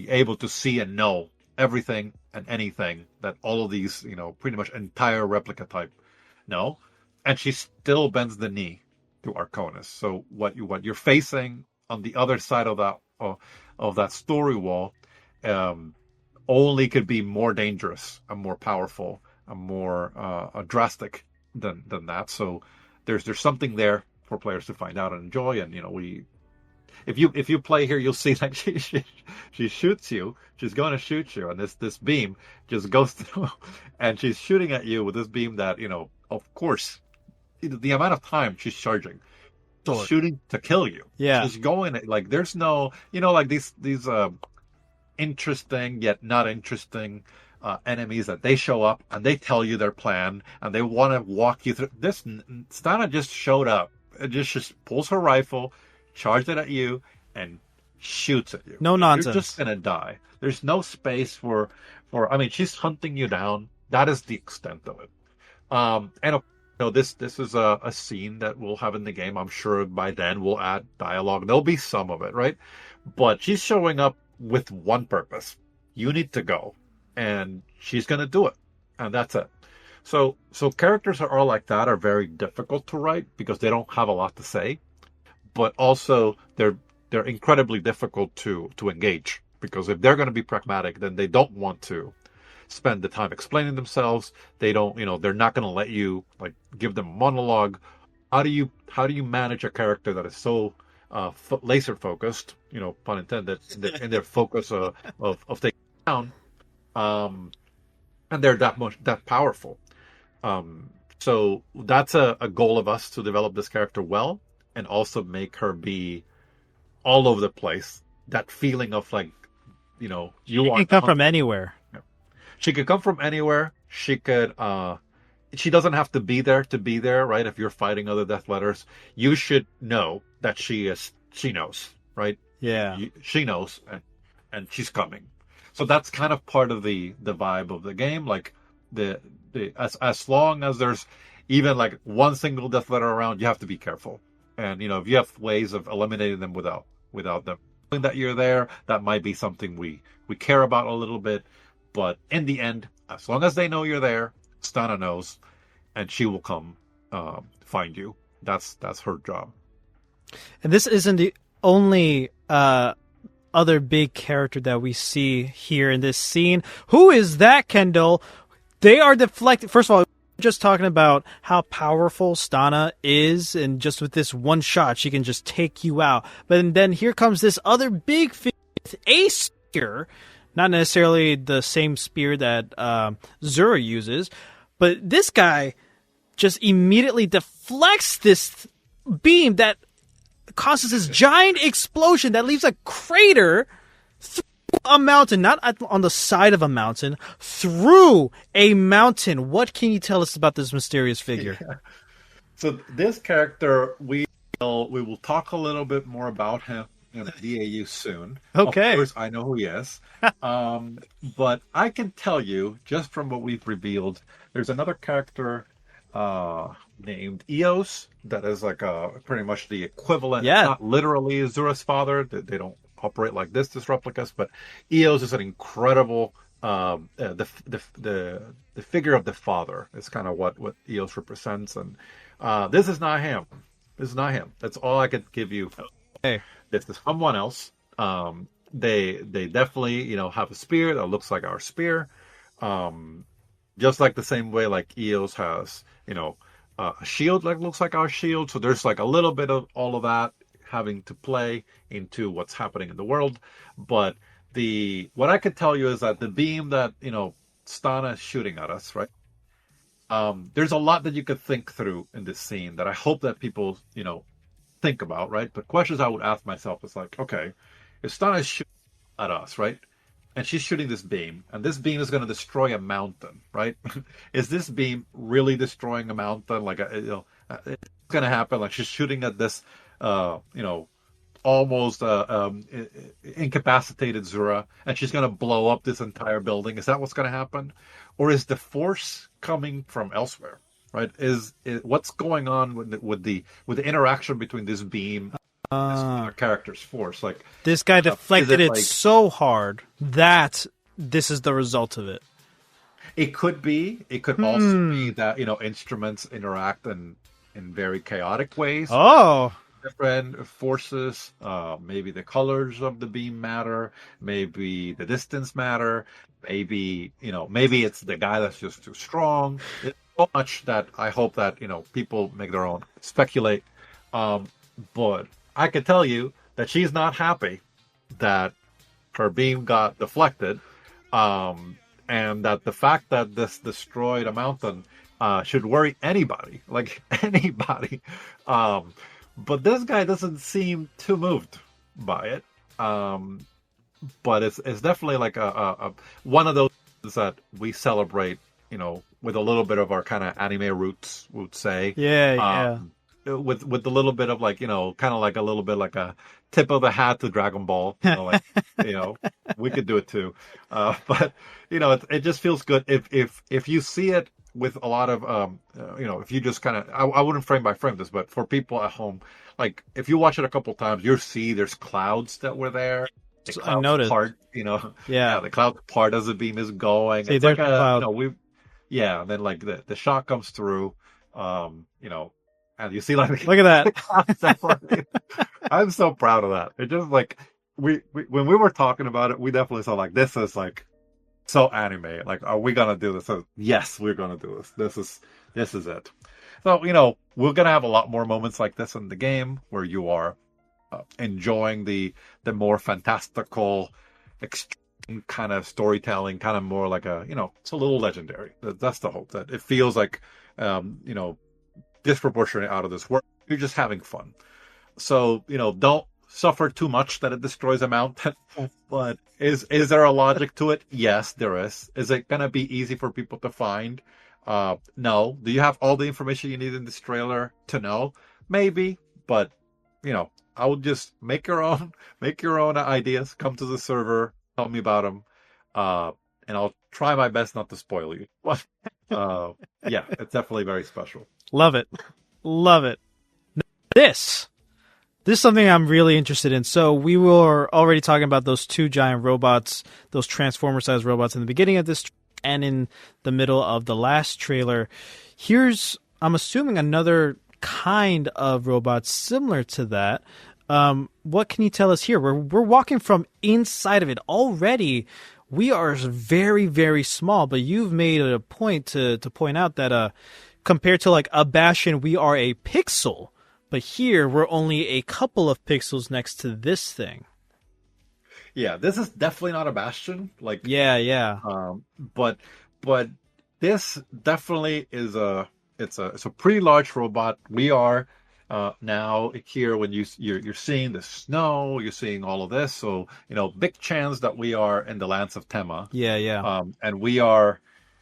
[SPEAKER 2] able to see and know everything and anything that all of these, pretty much entire replica type know. And she still bends the knee to Arconis. So what you're facing on the other side of that story wall only could be more dangerous and more powerful and more drastic than that. So there's something there for players to find out and enjoy. And if you play here, you'll see that she shoots you. She's going to shoot you, and this beam just goes through, and she's shooting at you with this beam that of course, the amount of time she's charging, shooting to kill you.
[SPEAKER 1] Yeah,
[SPEAKER 2] she's going like there's no like these interesting yet not interesting enemies that they show up and they tell you their plan and they want to walk you through. This Stana just showed up. It just pulls her rifle, charged it at you, and shoots at you.
[SPEAKER 1] No nonsense.
[SPEAKER 2] You're just gonna die. There's no space for. I mean, she's hunting you down. That is the extent of it. And this is a scene that we'll have in the game. I'm sure by then we'll add dialogue. There'll be some of it, right? But she's showing up with one purpose. You need to go, and she's gonna do it, and that's it. So characters are all like that are very difficult to write because they don't have a lot to say, but also they're incredibly difficult to engage, because if they're going to be pragmatic, then they don't want to spend the time explaining themselves. They don't, they're not going to let you like give them a monologue. How do you manage a character that is so laser focused, pun intended, in their focus of taking down, and they're that powerful. So that's a goal of us, to develop this character well and also make her be all over the place. That feeling of like, you
[SPEAKER 1] She can come from anywhere.
[SPEAKER 2] She could come from anywhere. She could. She doesn't have to be there, right? If you're fighting other Death Letters, you should know that she knows, right?
[SPEAKER 1] Yeah.
[SPEAKER 2] She knows, and she's coming. So that's kind of part of the vibe of the game. Like as long as there's even like one single Death Letter around, you have to be careful. And if you have ways of eliminating them without them knowing that you're there, that might be something we care about a little bit. But in the end, as long as they know you're there, Stana knows, and she will come find you. That's her job.
[SPEAKER 1] And this isn't the only other big character that we see here in this scene. Who is that, Kendall? They are deflected. First of all, just talking about how powerful Stana is, and just with this one shot, she can just take you out. But then here comes this other big figure with a spear. Not necessarily the same spear that Zura uses, but this guy just immediately deflects this beam that causes this giant explosion that leaves a crater through a mountain, not on the side of a mountain, through a mountain. What can you tell us about this mysterious figure?
[SPEAKER 2] Yeah. So this character, we will talk a little bit more about him in DAU soon.
[SPEAKER 1] Okay.
[SPEAKER 2] Of course, I know who he is. But I can tell you, just from what we've revealed, there's another character named Eos that is like pretty much the equivalent.
[SPEAKER 1] Yeah.
[SPEAKER 2] Not literally Zura's father. They don't operate like this replicas, but Eos is an incredible the figure of the father. It's kind of what Eos represents, and this is not him. This is not him. That's all I could give you.
[SPEAKER 1] Hey.
[SPEAKER 2] This is someone else. They definitely have a spear that looks like our spear, just like the same way like Eos has a shield that looks like our shield. So there's like a little bit of all of that having to play into what's happening in the world. But what I could tell you is that the beam that Stana is shooting at us, right? There's a lot that you could think through in this scene that I hope that people think about, right? But questions I would ask myself is like, okay, if Stana is shooting at us, right, and she's shooting this beam, and this beam is going to destroy a mountain, right? Is this beam really destroying a mountain? Like, it's going to happen. Like she's shooting at this, almost incapacitated Zura, and she's going to blow up this entire building. Is that what's going to happen, or is the force coming from elsewhere? Right? Is what's going on with the interaction between this beam and this character's force? Like
[SPEAKER 1] this guy deflected it so hard that this is the result of it.
[SPEAKER 2] It could be. It could also be that instruments interact in very chaotic ways.
[SPEAKER 1] Oh,
[SPEAKER 2] different forces. Maybe the colors of the beam matter. Maybe the distance matter. Maybe maybe it's the guy that's just too strong. So much that I hope that people make their own speculate, but I can tell you that she's not happy that her beam got deflected, and that the fact that this destroyed a mountain should worry anybody, like anybody. But this guy doesn't seem too moved by it. But it's definitely like a one of those that we celebrate, with a little bit of our kind of anime roots, would say.
[SPEAKER 1] Yeah.
[SPEAKER 2] With a little bit of like, kind of like a little bit like a tip of the hat to Dragon Ball. We could do it too. But it just feels good if you see it with a lot of if you just kind of I wouldn't frame by frame this, but for people at home, like if you watch it a couple times, you'll see there's clouds that were there. The
[SPEAKER 1] I noticed.
[SPEAKER 2] Part, yeah, the cloud part as the beam is going.
[SPEAKER 1] See,
[SPEAKER 2] it's like and then like the shot comes through, and you see like
[SPEAKER 1] look at that.
[SPEAKER 2] I'm so proud of that. It just like we when we were talking about it, we definitely saw like this is like so anime. Like, are we gonna do this? So, yes, we're gonna do this. This is it. So we're gonna have a lot more moments like this in the game where you are enjoying the more fantastical, extreme kind of storytelling, kind of more like it's a little legendary. That's the hope. That it feels like disproportionate out of this world. You're just having fun. So don't suffer too much that it destroys a mountain. But is there a logic to it? Yes, there is. Is it gonna be easy for people to find? No. Do you have all the information you need in this trailer to know? Maybe, but I would just make your own ideas. Come to the server, tell me about them, and I'll try my best not to spoil you. But yeah, it's definitely very special.
[SPEAKER 1] Love it. This is something I'm really interested in. So we were already talking about those two giant robots, those Transformer-sized robots in the beginning of this and in the middle of the last trailer. Here's, I'm assuming, another kind of robot similar to that. What can you tell us here? We're walking from inside of it already. We are very, very small, but you've made it a point to point out that compared to like a Bastion, we are a pixel. But here, we're only a couple of pixels next to this thing.
[SPEAKER 2] Yeah, this is definitely not a Bastion. Like,
[SPEAKER 1] yeah.
[SPEAKER 2] But this definitely is it's a pretty large robot. We are now here when you're seeing the snow, you're seeing all of this. So big chance that we are in the lands of Tema.
[SPEAKER 1] Yeah.
[SPEAKER 2] And we are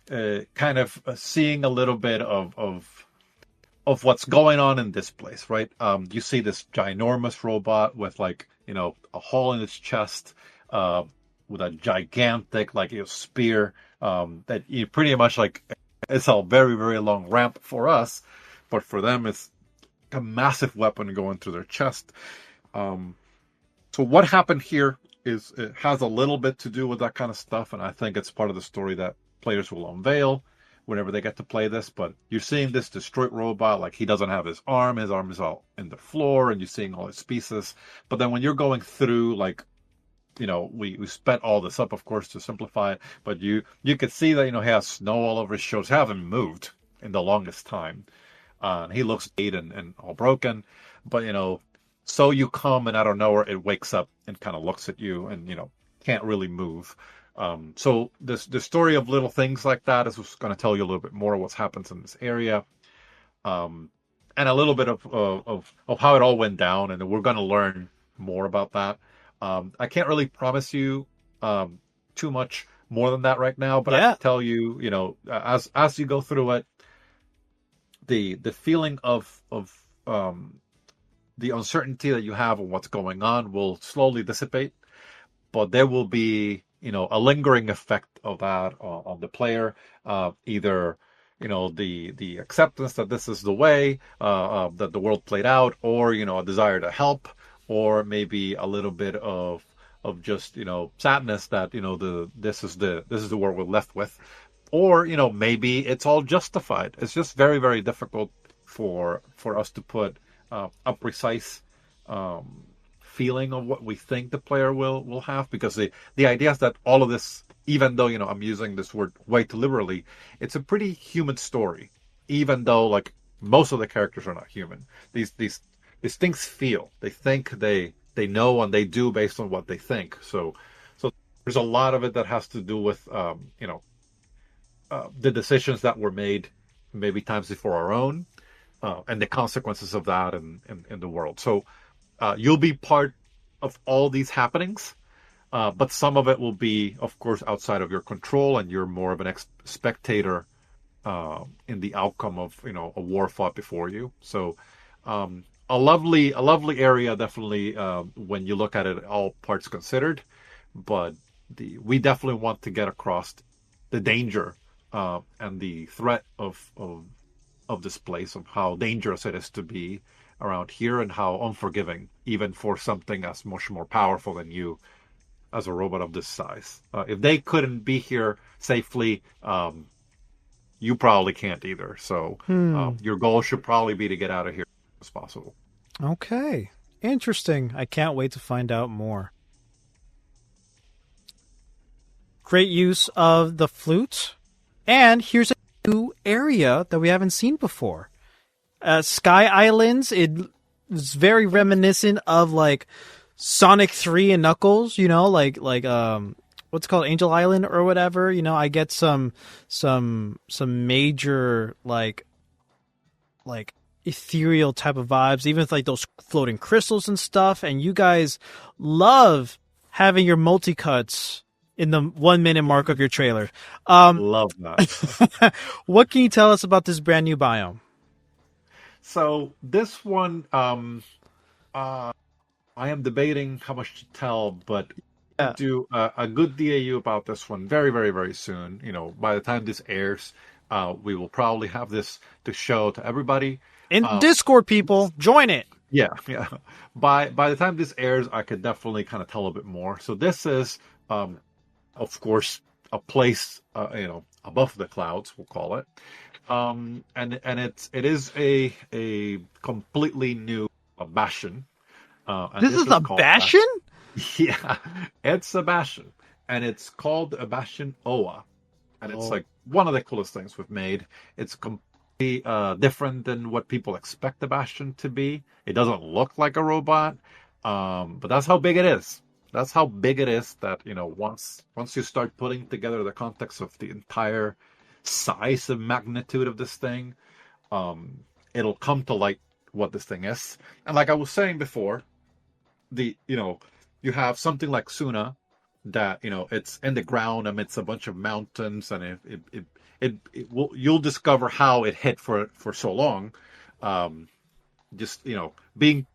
[SPEAKER 2] kind of seeing a little bit of what's going on in this place, right? You see this ginormous robot with like, a hole in its chest, with a gigantic spear, that you pretty much like, it's a very, very long ramp for us, but for them it's a massive weapon going through their chest. So what happened here is it has a little bit to do with that kind of stuff, and I think it's part of the story that players will unveil whenever they get to play this. But you're seeing this destroyed robot, like he doesn't have his arm is all in the floor, and you're seeing all his pieces. But then when you're going through, like, we sped all this up, of course, to simplify it, but you could see that, he has snow all over his shoulders, haven't moved in the longest time. He looks beat and all broken, but, so you come and out of nowhere, it wakes up and kind of looks at you and, can't really move. So the story of little things like that is going to tell you a little bit more of what's happens in this area, and a little bit of how it all went down, and we're going to learn more about that. I can't really promise you too much more than that right now, but I can tell you, as you go through it, the feeling of the uncertainty that you have on what's going on will slowly dissipate, but there will be a lingering effect of that on the player, either the acceptance that this is the way that the world played out, or a desire to help, or maybe a little bit of just sadness that this is the world we're left with, or maybe it's all justified. It's just very, very difficult for us to put a precise feeling of what we think the player will have, because the idea is that all of this, even though I'm using this word way too liberally, it's a pretty human story, even though like most of the characters are not human. These things feel, they think, they know, and they do based on what they think. So there's a lot of it that has to do with the decisions that were made maybe times before our own, and the consequences of that in the world. So you'll be part of all these happenings, but some of it will be, of course, outside of your control, and you're more of an spectator in the outcome of a war fought before you. So a lovely area, definitely, when you look at it, all parts considered. But we definitely want to get across the danger and the threat of this place, of how dangerous it is to be around here, and how unforgiving, even for something as much more powerful than you, as a robot of this size. If they couldn't be here safely, you probably can't either. So your goal should probably be to get out of here as possible.
[SPEAKER 1] Okay. Interesting. I can't wait to find out more. great use of the flute. And here's a new area that we haven't seen before. Sky Islands, it's very reminiscent of like Sonic 3 and Knuckles, you know, like what's it called, Angel Island or whatever. You know, I get some major like ethereal type of vibes, even with like those floating crystals and stuff. And you guys love having your multi-cuts in the 1 minute mark of your trailer.
[SPEAKER 2] Love that.
[SPEAKER 1] What can you tell us about this brand new biome?
[SPEAKER 2] So this one, I am debating how much to tell, but do a good DAU about this one very, very, very soon. You know, by the time this airs, we will probably have this to show to everybody.
[SPEAKER 1] In Discord, people, join it.
[SPEAKER 2] Yeah. By the time this airs, I could definitely kind of tell a bit more. So this is, of course, a place, above the clouds, we'll call it. And it is a completely new bastion.
[SPEAKER 1] This is a bastion?
[SPEAKER 2] Yeah, it's a bastion, and it's called a bastion Oa, and it's like one of the coolest things we've made. It's completely different than what people expect the bastion to be. It doesn't look like a robot, but that's how big it is. That's how big it is that, you know, once you start putting together the context of the entire size and magnitude of this thing, it'll come to light what this thing is. And like I was saying before, you have something like Suna that, you know, it's in the ground amidst a bunch of mountains, and you'll discover how it hit for so long. Just, you know, being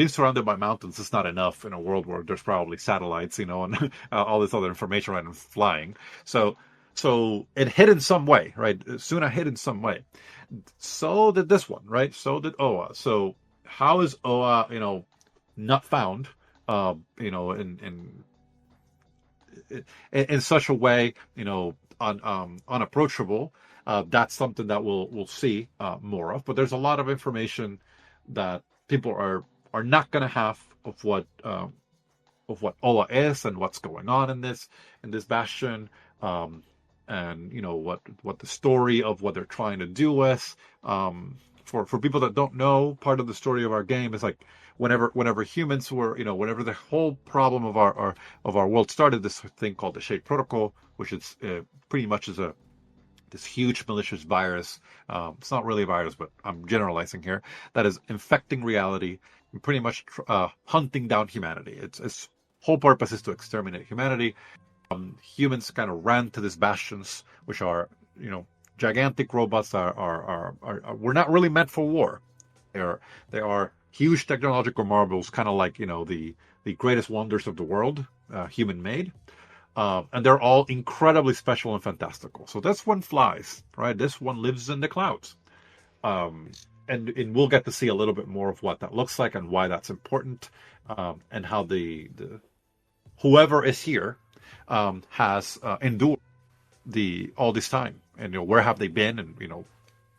[SPEAKER 2] surrounded by mountains is not enough in a world where there's probably satellites, you know, and all this other information right and flying. So it hit in some way, right? Suna hit in some way. So did this one, right? So did Oa. So how is Oa, you know, not found, you know, in such a way, you know, unapproachable? That's something that we'll see more of. But there's a lot of information that people are not going to have of what Oa is and what's going on in this bastion. And you know what the story of what they're trying to do is. For people that don't know, part of the story of our game is like whenever humans were, you know, whenever the whole problem of our world started, this thing called the Shade Protocol, which is pretty much is this huge malicious virus. It's not really a virus, but I'm generalizing here. That is infecting reality and pretty much hunting down humanity. Its whole purpose is to exterminate humanity. Humans kind of ran to these bastions, which are, you know, gigantic robots are were not really meant for war. They are huge technological marvels, kind of like, you know, the greatest wonders of the world, human made, and they're all incredibly special and fantastical. So this one flies, right? This one lives in the clouds, and we'll get to see a little bit more of what that looks like and why that's important, and how the whoever is here has endured all this time, and, you know, where have they been, and, you know,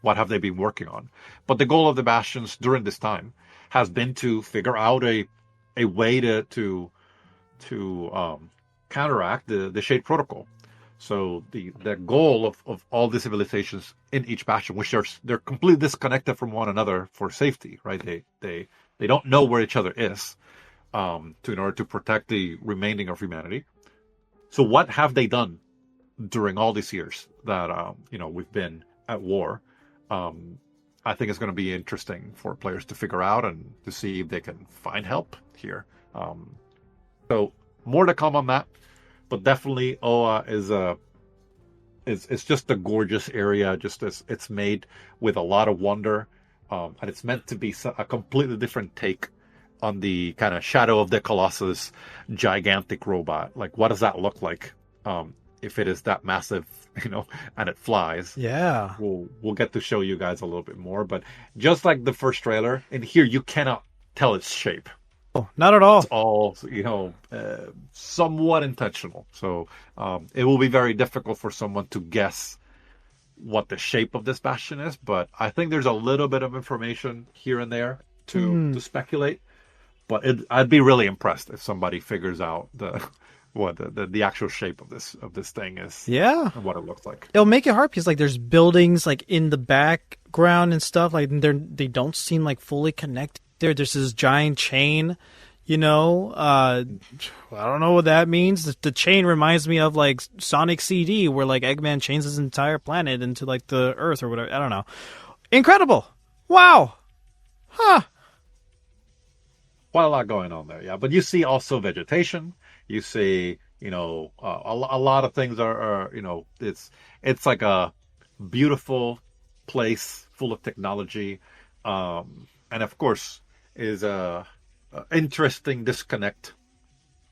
[SPEAKER 2] what have they been working on. But the goal of the bastions during this time has been to figure out a way to counteract the Shade Protocol. So the goal of all the civilizations in each bastion, which they're completely disconnected from one another for safety, right? They don't know where each other is, in order to protect the remaining of humanity. So what have they done during all these years that you know, we've been at war? I think it's going to be interesting for players to figure out and to see if they can find help here. So more to come on that, but definitely Oa is just a gorgeous area. Just as it's made with a lot of wonder, and it's meant to be a completely different take on the kind of Shadow of the Colossus gigantic robot. Like, what does that look like if it is that massive, you know, and it flies?
[SPEAKER 1] Yeah,
[SPEAKER 2] we'll get to show you guys a little bit more. But just like the first trailer, in here you cannot tell its shape.
[SPEAKER 1] Oh, not at all.
[SPEAKER 2] It's all, you know, somewhat intentional. So it will be very difficult for someone to guess what the shape of this bastion is. But I think there's a little bit of information here and there to speculate. But I'd be really impressed if somebody figures out what the actual shape of this thing is.
[SPEAKER 1] Yeah.
[SPEAKER 2] And what it looks like.
[SPEAKER 1] It'll make it hard because like there's buildings like in the background and stuff like they don't seem like fully connected. There's this giant chain, I don't know what that means. The chain reminds me of like Sonic CD, where like Eggman chains his entire planet into like the Earth or whatever. I don't know. Incredible! Wow! Huh?
[SPEAKER 2] Quite a lot going on there, yeah. But you see also vegetation. You see, a lot of things are it's like a beautiful place full of technology, and of course is a interesting disconnect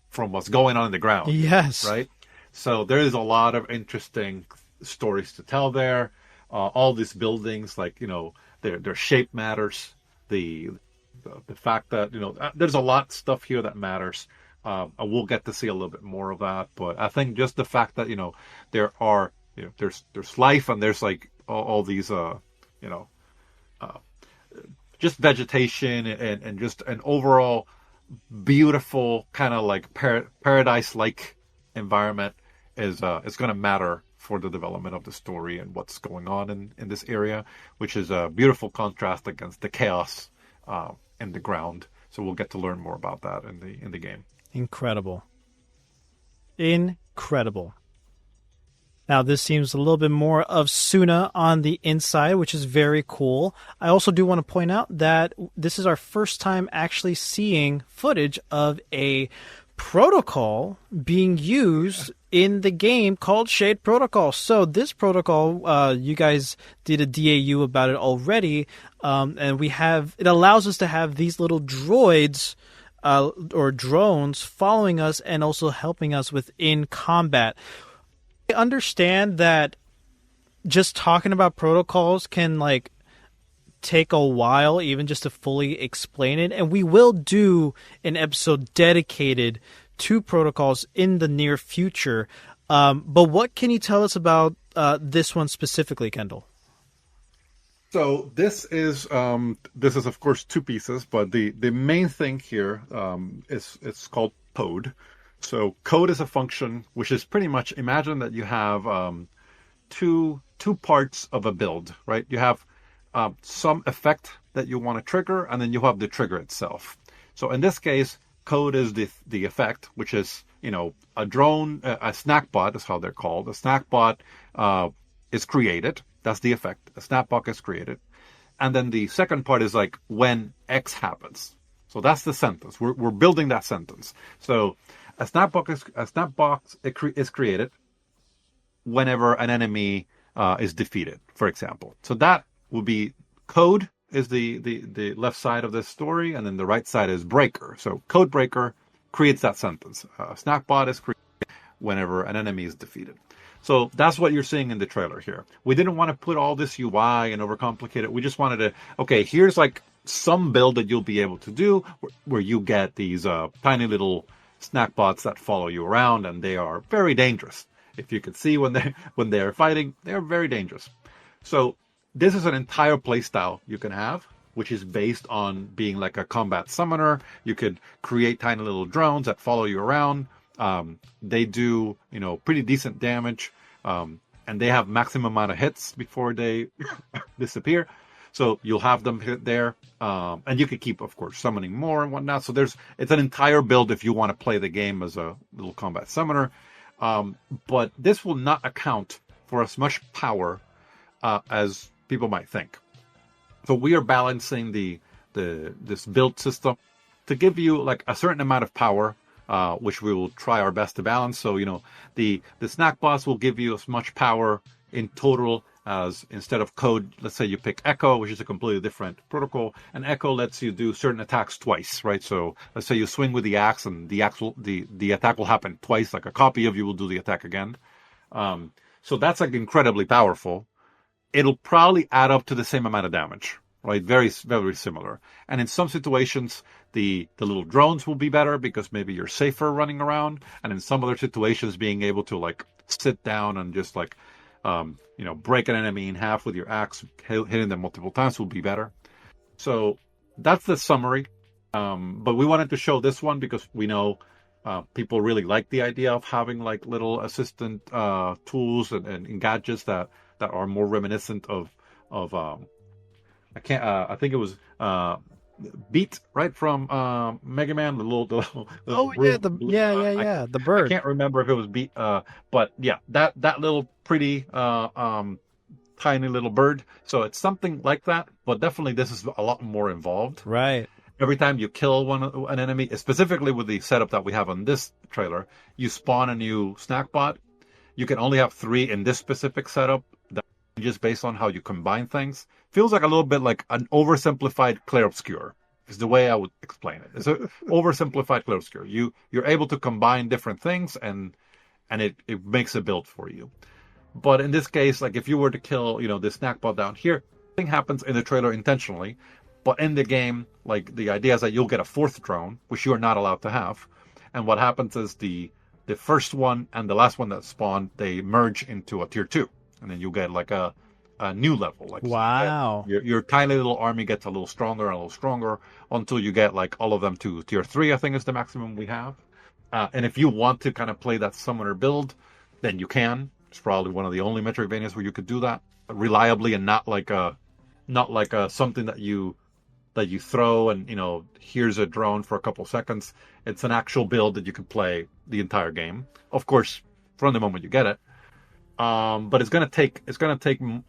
[SPEAKER 2] from what's going on in the ground.
[SPEAKER 1] Yes.
[SPEAKER 2] Right? So there is a lot of interesting stories to tell there. All these buildings, like, their shape matters. The fact that, there's a lot of stuff here that matters. We'll get to see a little bit more of that. But I think just the fact that, there are, there's life and there's like all these, just vegetation and just an overall beautiful kind of like paradise-like environment is going to matter for the development of the story and what's going on in this area, which is a beautiful contrast against the chaos in the ground. So we'll get to learn more about that in the game.
[SPEAKER 1] Incredible. Now, this seems a little bit more of Suna on the inside, which is very cool. I also do want to point out that this is our first time actually seeing footage of a protocol being used in the game called Shade Protocol. So this protocol, you guys did a DAU about it already, and it allows us to have these little droids or drones following us and also helping us within combat. I understand that just talking about protocols can like take a while even just to fully explain it, and we will do an episode dedicated to protocols in the near future. But what can you tell us about this one specifically, Kendall?
[SPEAKER 2] So this is of course two pieces, but the main thing here is it's called code. So code is a function which is pretty much, imagine that you have two parts of a build, right? You have some effect that you want to trigger, and then you have the trigger itself. So in this case, code is the effect, which is, a drone, a snack bot is how they're called. A snack bot is created. That's the effect. A snack bot is created. And then the second part is like when X happens. So that's the sentence. We're building that sentence. So a snap box is created whenever an enemy is defeated, for example. So that would be code is the left side of this story, and then the right side is breaker. So code breaker creates that sentence. Snap bot is created whenever an enemy is defeated. So that's what you're seeing in the trailer here. We didn't want to put all this UI and overcomplicate it. We just wanted to, okay, here's like some build that you'll be able to do where you get these tiny little snack bots that follow you around, and they are very dangerous. If you could see when they're fighting, they're very dangerous. So this is an entire playstyle you can have, which is based on being like a combat summoner. You could create tiny little drones that follow you around. They do, pretty decent damage, and they have maximum amount of hits before they disappear. So you'll have them hit there, and you can keep, of course, summoning more and whatnot. So it's an entire build if you want to play the game as a little combat summoner. But this will not account for as much power as people might think. So we are balancing this build system to give you like a certain amount of power, which we will try our best to balance. So the snack bots will give you as much power in total as, instead of code, let's say you pick Echo, which is a completely different protocol, and Echo lets you do certain attacks twice, right? So let's say you swing with the axe, and the attack will happen twice, like a copy of you will do the attack again. So that's like incredibly powerful. It'll probably add up to the same amount of damage, right? Very, very similar. And in some situations, the little drones will be better because maybe you're safer running around. And in some other situations, being able to like sit down and just like, break an enemy in half with your axe, hitting them multiple times will be better. So that's the summary. But we wanted to show this one because we know People really like the idea of having like little assistant tools and gadgets that are more reminiscent of I think it was Beat, right, from Mega Man, the
[SPEAKER 1] Oh yeah, the
[SPEAKER 2] I
[SPEAKER 1] bird.
[SPEAKER 2] can't remember if it was Beat, but yeah, that little pretty tiny little bird. So it's something like that, but definitely this is a lot more involved.
[SPEAKER 1] Right.
[SPEAKER 2] Every time you kill an enemy, specifically with the setup that we have on this trailer, you spawn a new snack bot. You can only have 3 in this specific setup. That changes based on how you combine things. Feels like a little bit like an oversimplified Clair Obscur. Is the way I would explain it. It's an oversimplified Clair Obscur. You're able to combine different things, and it makes a build for you. But in this case, like if you were to kill, this snack bot down here, nothing happens in the trailer intentionally. But in the game, like the idea is that you'll get a 4th drone, which you are not allowed to have. And what happens is the first one and the last one that spawned, they merge into a tier 2. And then you get like a new level. Like
[SPEAKER 1] Wow.
[SPEAKER 2] your tiny little army gets a little stronger and a little stronger until you get like all of them to tier 3, I think is the maximum we have. And if you want to kind of play that summoner build, then you can. It's probably one of the only Metroidvanias where you could do that reliably and not like a something that you throw and here's a drone for a couple seconds. It's an actual build that you can play the entire game, of course, from the moment you get it. But it's gonna take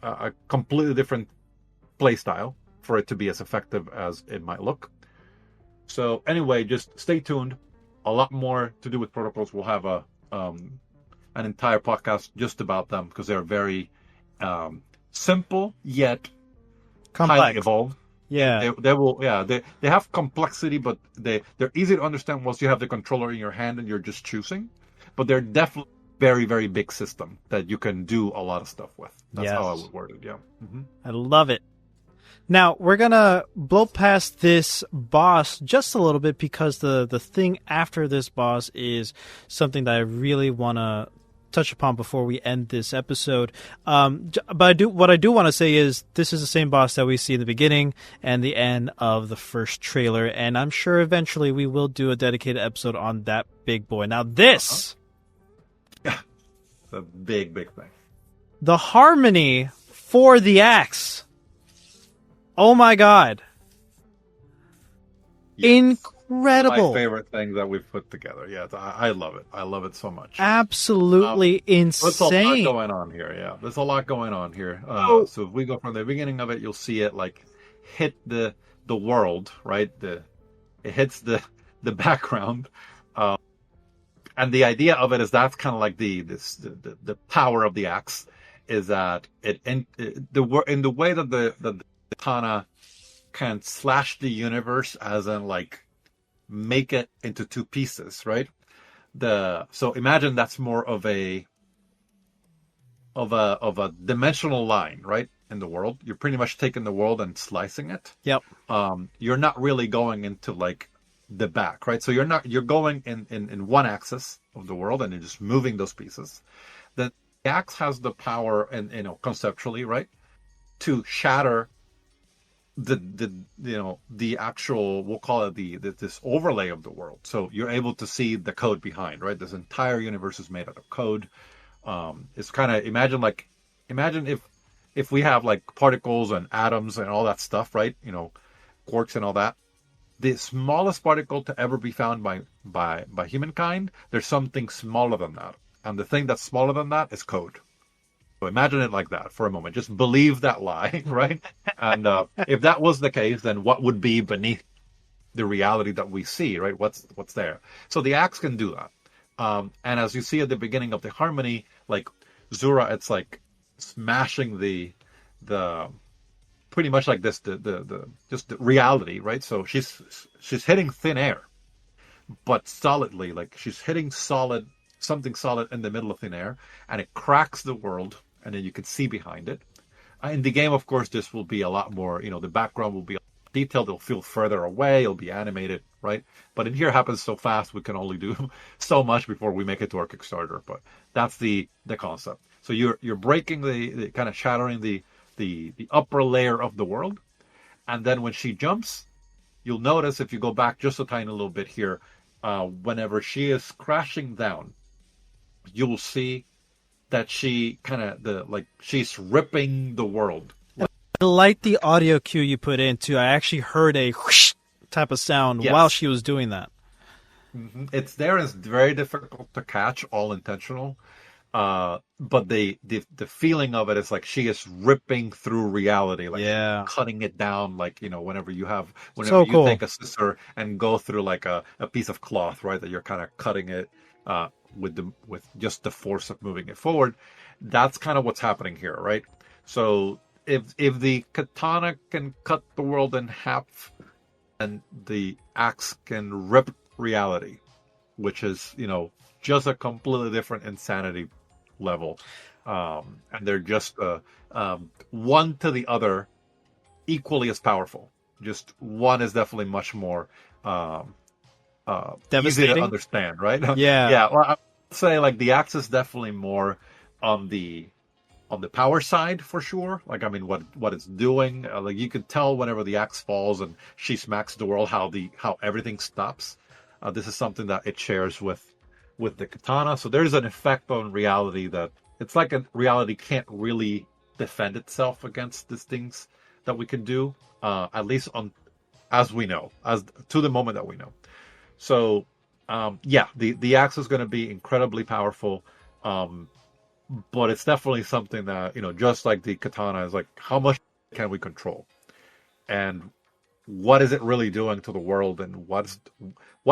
[SPEAKER 2] a completely different play style for it to be as effective as it might look. So anyway, just stay tuned. A lot more to do with protocols. We'll have an entire podcast just about them because they're very simple yet
[SPEAKER 1] Complex.
[SPEAKER 2] highly evolved.
[SPEAKER 1] Yeah.
[SPEAKER 2] They have complexity, but they're easy to understand once you have the controller in your hand and you're just choosing. But they're definitely very, very big system that you can do a lot of stuff with. That's how I would word it. Yeah. Mm-hmm.
[SPEAKER 1] I love it. Now we're gonna blow past this boss just a little bit because the thing after this boss is something that I really want to touch upon before we end this episode. But what I do want to say is this is the same boss that we see in the beginning and the end of the first trailer, and I'm sure eventually we will do a dedicated episode on that big boy. Now this,
[SPEAKER 2] yeah, it's a big thing.
[SPEAKER 1] The harmony for the axe. Oh my god.
[SPEAKER 2] Yes.
[SPEAKER 1] Incredible.
[SPEAKER 2] My favorite thing that we've put together. Yeah, I love it. I love it so much.
[SPEAKER 1] Absolutely insane.
[SPEAKER 2] There's a lot going on here. Yeah, there's a lot going on here. So if we go from the beginning of it, you'll see it like hit the world, right? It hits the background, and the idea of it is that's kind of like the power of the axe is that in the way that the katana can slash the universe, as in like make it into 2 pieces, right? So imagine that's more of a dimensional line, right? In the world, you're pretty much taking the world and slicing it.
[SPEAKER 1] Yep.
[SPEAKER 2] You're not really going into like the back, right? So you're going in one axis of the world and you're just moving those pieces. The axe has the power, and conceptually, right, to shatter the actual, we'll call it this overlay of the world. So you're able to see the code behind, right? This entire universe is made out of code. It's kind of imagine if we have like particles and atoms and all that stuff, right? Quarks and all that. The smallest particle to ever be found by humankind, there's something smaller than that, and the thing that's smaller than that is code. So imagine it like that for a moment. Just believe that lie, right? And if that was the case, then what would be beneath the reality that we see, right? What's there? So the axe can do that. And as you see at the beginning of the harmony, like Zura, it's like smashing the pretty much like this just the reality, right? So she's hitting thin air, but solidly, like she's hitting something solid in the middle of thin air, and it cracks the world. And then you can see behind it. In the game, of course, this will be a lot more, the background will be detailed. It'll feel further away. It'll be animated, right? But in here, it happens so fast, we can only do so much before we make it to our Kickstarter. But that's the concept. So you're breaking the kind of shattering the upper layer of the world. And then when she jumps, you'll notice if you go back just a tiny little bit here, whenever she is crashing down, you'll see that she kind of she's ripping the world.
[SPEAKER 1] I like the audio cue you put in too. I actually heard a whoosh type of sound
[SPEAKER 2] Yes.
[SPEAKER 1] while she was doing that.
[SPEAKER 2] It's there. It's very difficult to catch, all intentional. But the feeling of it is like she is ripping through reality, like cutting it down, like, whenever you
[SPEAKER 1] cool.
[SPEAKER 2] take a scissor and go through like a piece of cloth, right? That you're kind of cutting it with just the force of moving it forward. That's kind of what's happening here, right? So if the katana can cut the world in half, and the axe can rip reality, which is, just a completely different insanity level. And they're just one to the other equally as powerful. Just one is definitely much more easy to understand, right?
[SPEAKER 1] Yeah.
[SPEAKER 2] Yeah. Well, I'd say like the axe is definitely more on the power side for sure. Like, I mean, what it's doing, like you can tell whenever the axe falls and she smacks the world, how everything stops. This is something that it shares with the katana. So there's an effect on reality that it's like reality can't really defend itself against these things that we can do, at least as we know, as to the moment that we know. So the axe is going to be incredibly powerful. But it's definitely something that, just like the katana, is like, how much can we control? And what is it really doing to the world? And what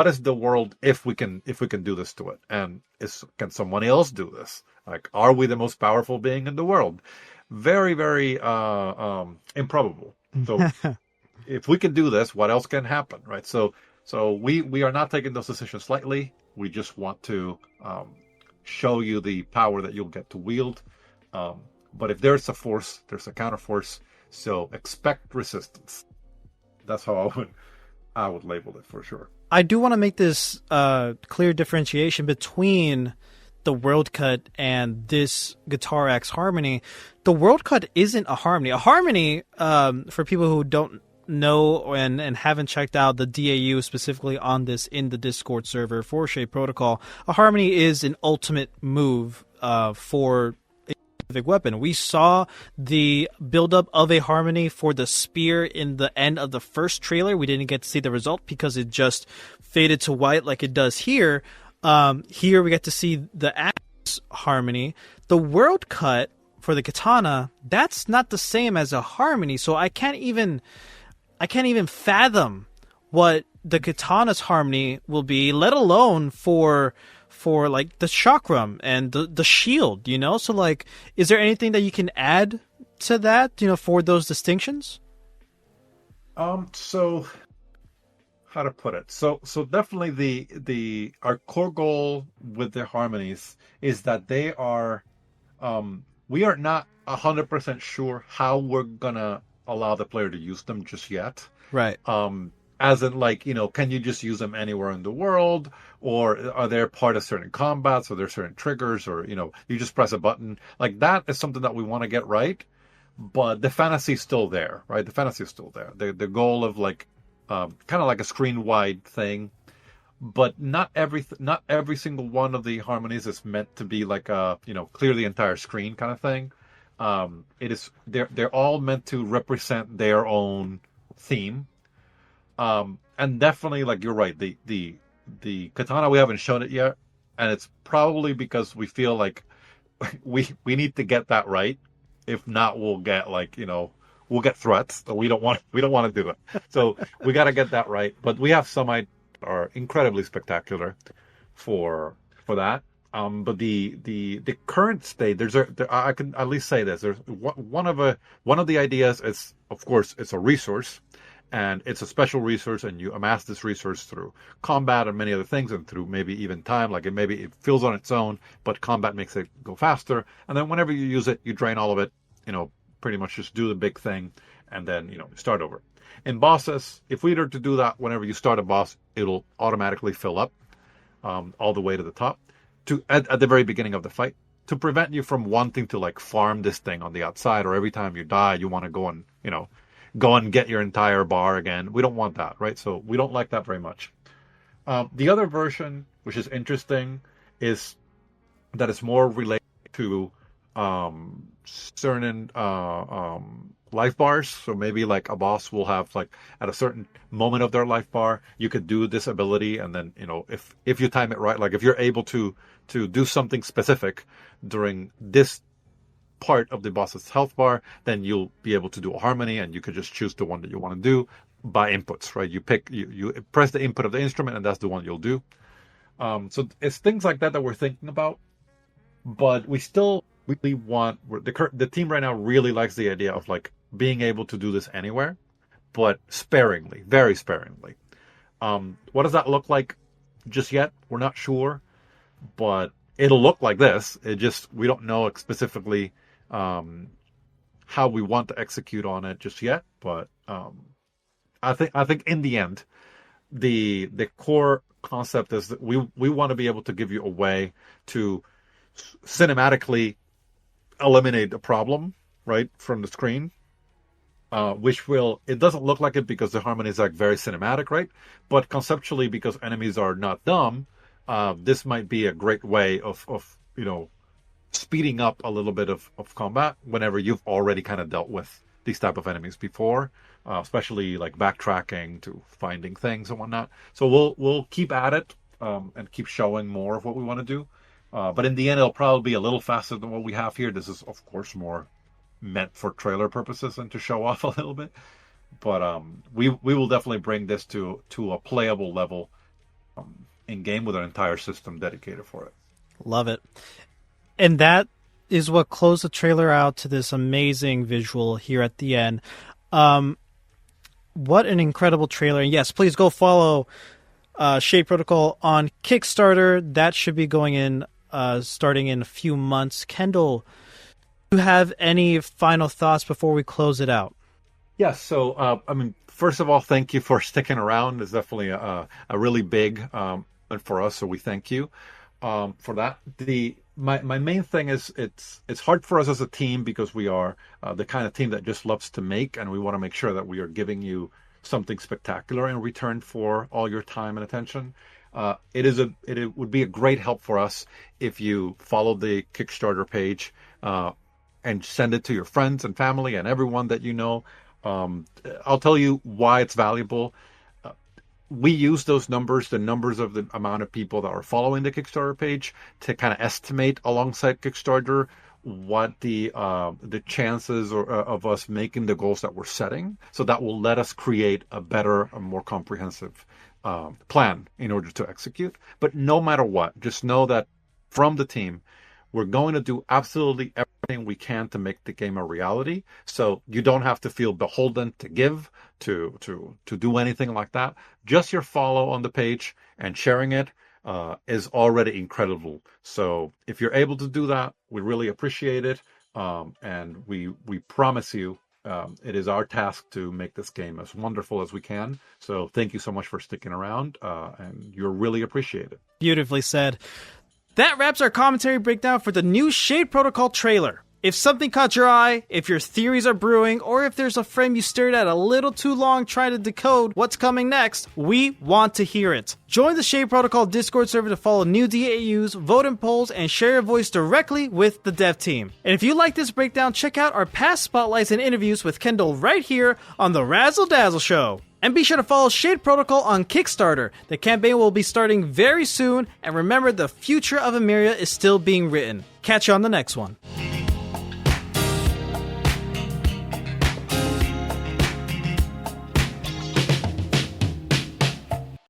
[SPEAKER 2] is the world if we can do this to it? And can someone else do this? Like, are we the most powerful being in the world? Very, very improbable. So if we can do this, what else can happen, right? So we are not taking those decisions lightly. We just want to show you the power that you'll get to wield. But if there's a force, there's a counterforce. So expect resistance. That's how I would label it for sure.
[SPEAKER 1] I do want to make this clear differentiation between the World Cut and this Guitar Axe harmony. The World Cut isn't a harmony. A harmony, for people who don't know and haven't checked out the DAU specifically on this in the Discord server for Shade Protocol, a harmony is an ultimate move for a specific weapon. We saw the buildup of a harmony for the spear in the end of the first trailer. We didn't get to see the result because it just faded to white like it does here. Here we get to see the axe harmony. The World Cut for the katana, that's not the same as a harmony, so I can't even fathom what the katana's harmony will be, let alone for like the chakram and the shield, So like, is there anything that you can add to that, for those distinctions?
[SPEAKER 2] So how to put it? So definitely our core goal with the harmonies is that they are, we are not 100% sure how we're gonna allow the player to use them just yet.
[SPEAKER 1] Right.
[SPEAKER 2] As in, like, can you just use them anywhere in the world, or are they part of certain combats, or there certain triggers, or you just press a button? Like, that is something that we want to get right, but the fantasy is still there, right? The fantasy is still there. The goal of like kind of like a screen wide thing, but not every single one of the harmonies is meant to be like a clear the entire screen kind of thing. It is they're all meant to represent their own theme, and definitely, like, you're right, the katana, we haven't shown it yet, and it's probably because we feel like we need to get that right. If not, we'll get we'll get threats, so we don't want to do it. So we got to get that right. But we have some ideas that are incredibly spectacular for that. But the current state, I can at least say this. There's one of the ideas is, of course, it's a resource, and it's a special resource, and you amass this resource through combat and many other things, and through maybe even time. Like, maybe it fills on its own, but combat makes it go faster. And then whenever you use it, you drain all of it. Pretty much just do the big thing, and then start over. In bosses, if we were to do that, whenever you start a boss, it'll automatically fill up all the way to the top. At the very beginning of the fight, to prevent you from wanting to like farm this thing on the outside, or every time you die you want to go and get your entire bar again. We don't want that, right? So we don't like that very much. The other version, which is interesting, is that it's more related to certain life bars. So maybe like a boss will have like at a certain moment of their life bar, you could do this ability, and then if you time it right, like if you're able to do something specific during this part of the boss's health bar, then you'll be able to do a harmony, and you could just choose the one that you want to do by inputs, right? You press the input of the instrument, and that's the one you'll do. So it's things like that we're thinking about, but we still really want the team right now really likes the idea of like being able to do this anywhere, but sparingly, very sparingly. What does that look like just yet? We're not sure, but it'll look like this. We don't know specifically how we want to execute on it just yet, but I think in the end, the core concept is that we want to be able to give you a way to cinematically eliminate a problem right from the screen, it doesn't look like it because the harmony is like very cinematic, right? But conceptually, because enemies are not dumb, this might be a great way of speeding up a little bit of combat whenever you've already kind of dealt with these type of enemies before, especially like backtracking to finding things and whatnot. So we'll keep at it and keep showing more of what we want to do. But in the end, it'll probably be a little faster than what we have here. This is, of course, more meant for trailer purposes and to show off a little bit. But we will definitely bring this to a playable level in game with an entire system dedicated for it.
[SPEAKER 1] Love it. And that is what closed the trailer out to this amazing visual here at the end. What an incredible trailer. And yes, please go follow Shade Protocol on Kickstarter. That should be going in starting in a few months. Kendall, do you have any final thoughts before we close it out?
[SPEAKER 2] Yes. So, first of all, thank you for sticking around. It's definitely a really big for us, so we thank you for that. My main thing is it's hard for us as a team because we are the kind of team that just loves to make, and we want to make sure that we are giving you something spectacular in return for all your time and attention. It would be a great help for us if you follow the Kickstarter page and send it to your friends and family and everyone that you know. I'll tell you why it's valuable. We use those numbers, the numbers of the amount of people that are following the Kickstarter page, to kind of estimate alongside Kickstarter what the chances of us making the goals that we're setting. So that will let us create a better, a more comprehensive plan in order to execute. But no matter what, just know that from the team, we're going to do absolutely everything we can to make the game a reality. So you don't have to feel beholden to give, to do anything like that. Just your follow on the page and sharing it is already incredible. So if you're able to do that, we really appreciate it. And we promise you, it is our task to make this game as wonderful as we can. So thank you so much for sticking around, and you're really appreciated.
[SPEAKER 1] Beautifully said. That wraps our commentary breakdown for the new Shade Protocol trailer. If something caught your eye, if your theories are brewing, or if there's a frame you stared at a little too long trying to decode what's coming next, we want to hear it. Join the Shade Protocol Discord server to follow new DAUs, vote in polls, and share your voice directly with the dev team. And if you like this breakdown, check out our past spotlights and interviews with Kendall right here on the Razzle Dazzle Show. And be sure to follow Shade Protocol on Kickstarter. The campaign will be starting very soon, and remember, the future of Emeria is still being written. Catch you on the next one.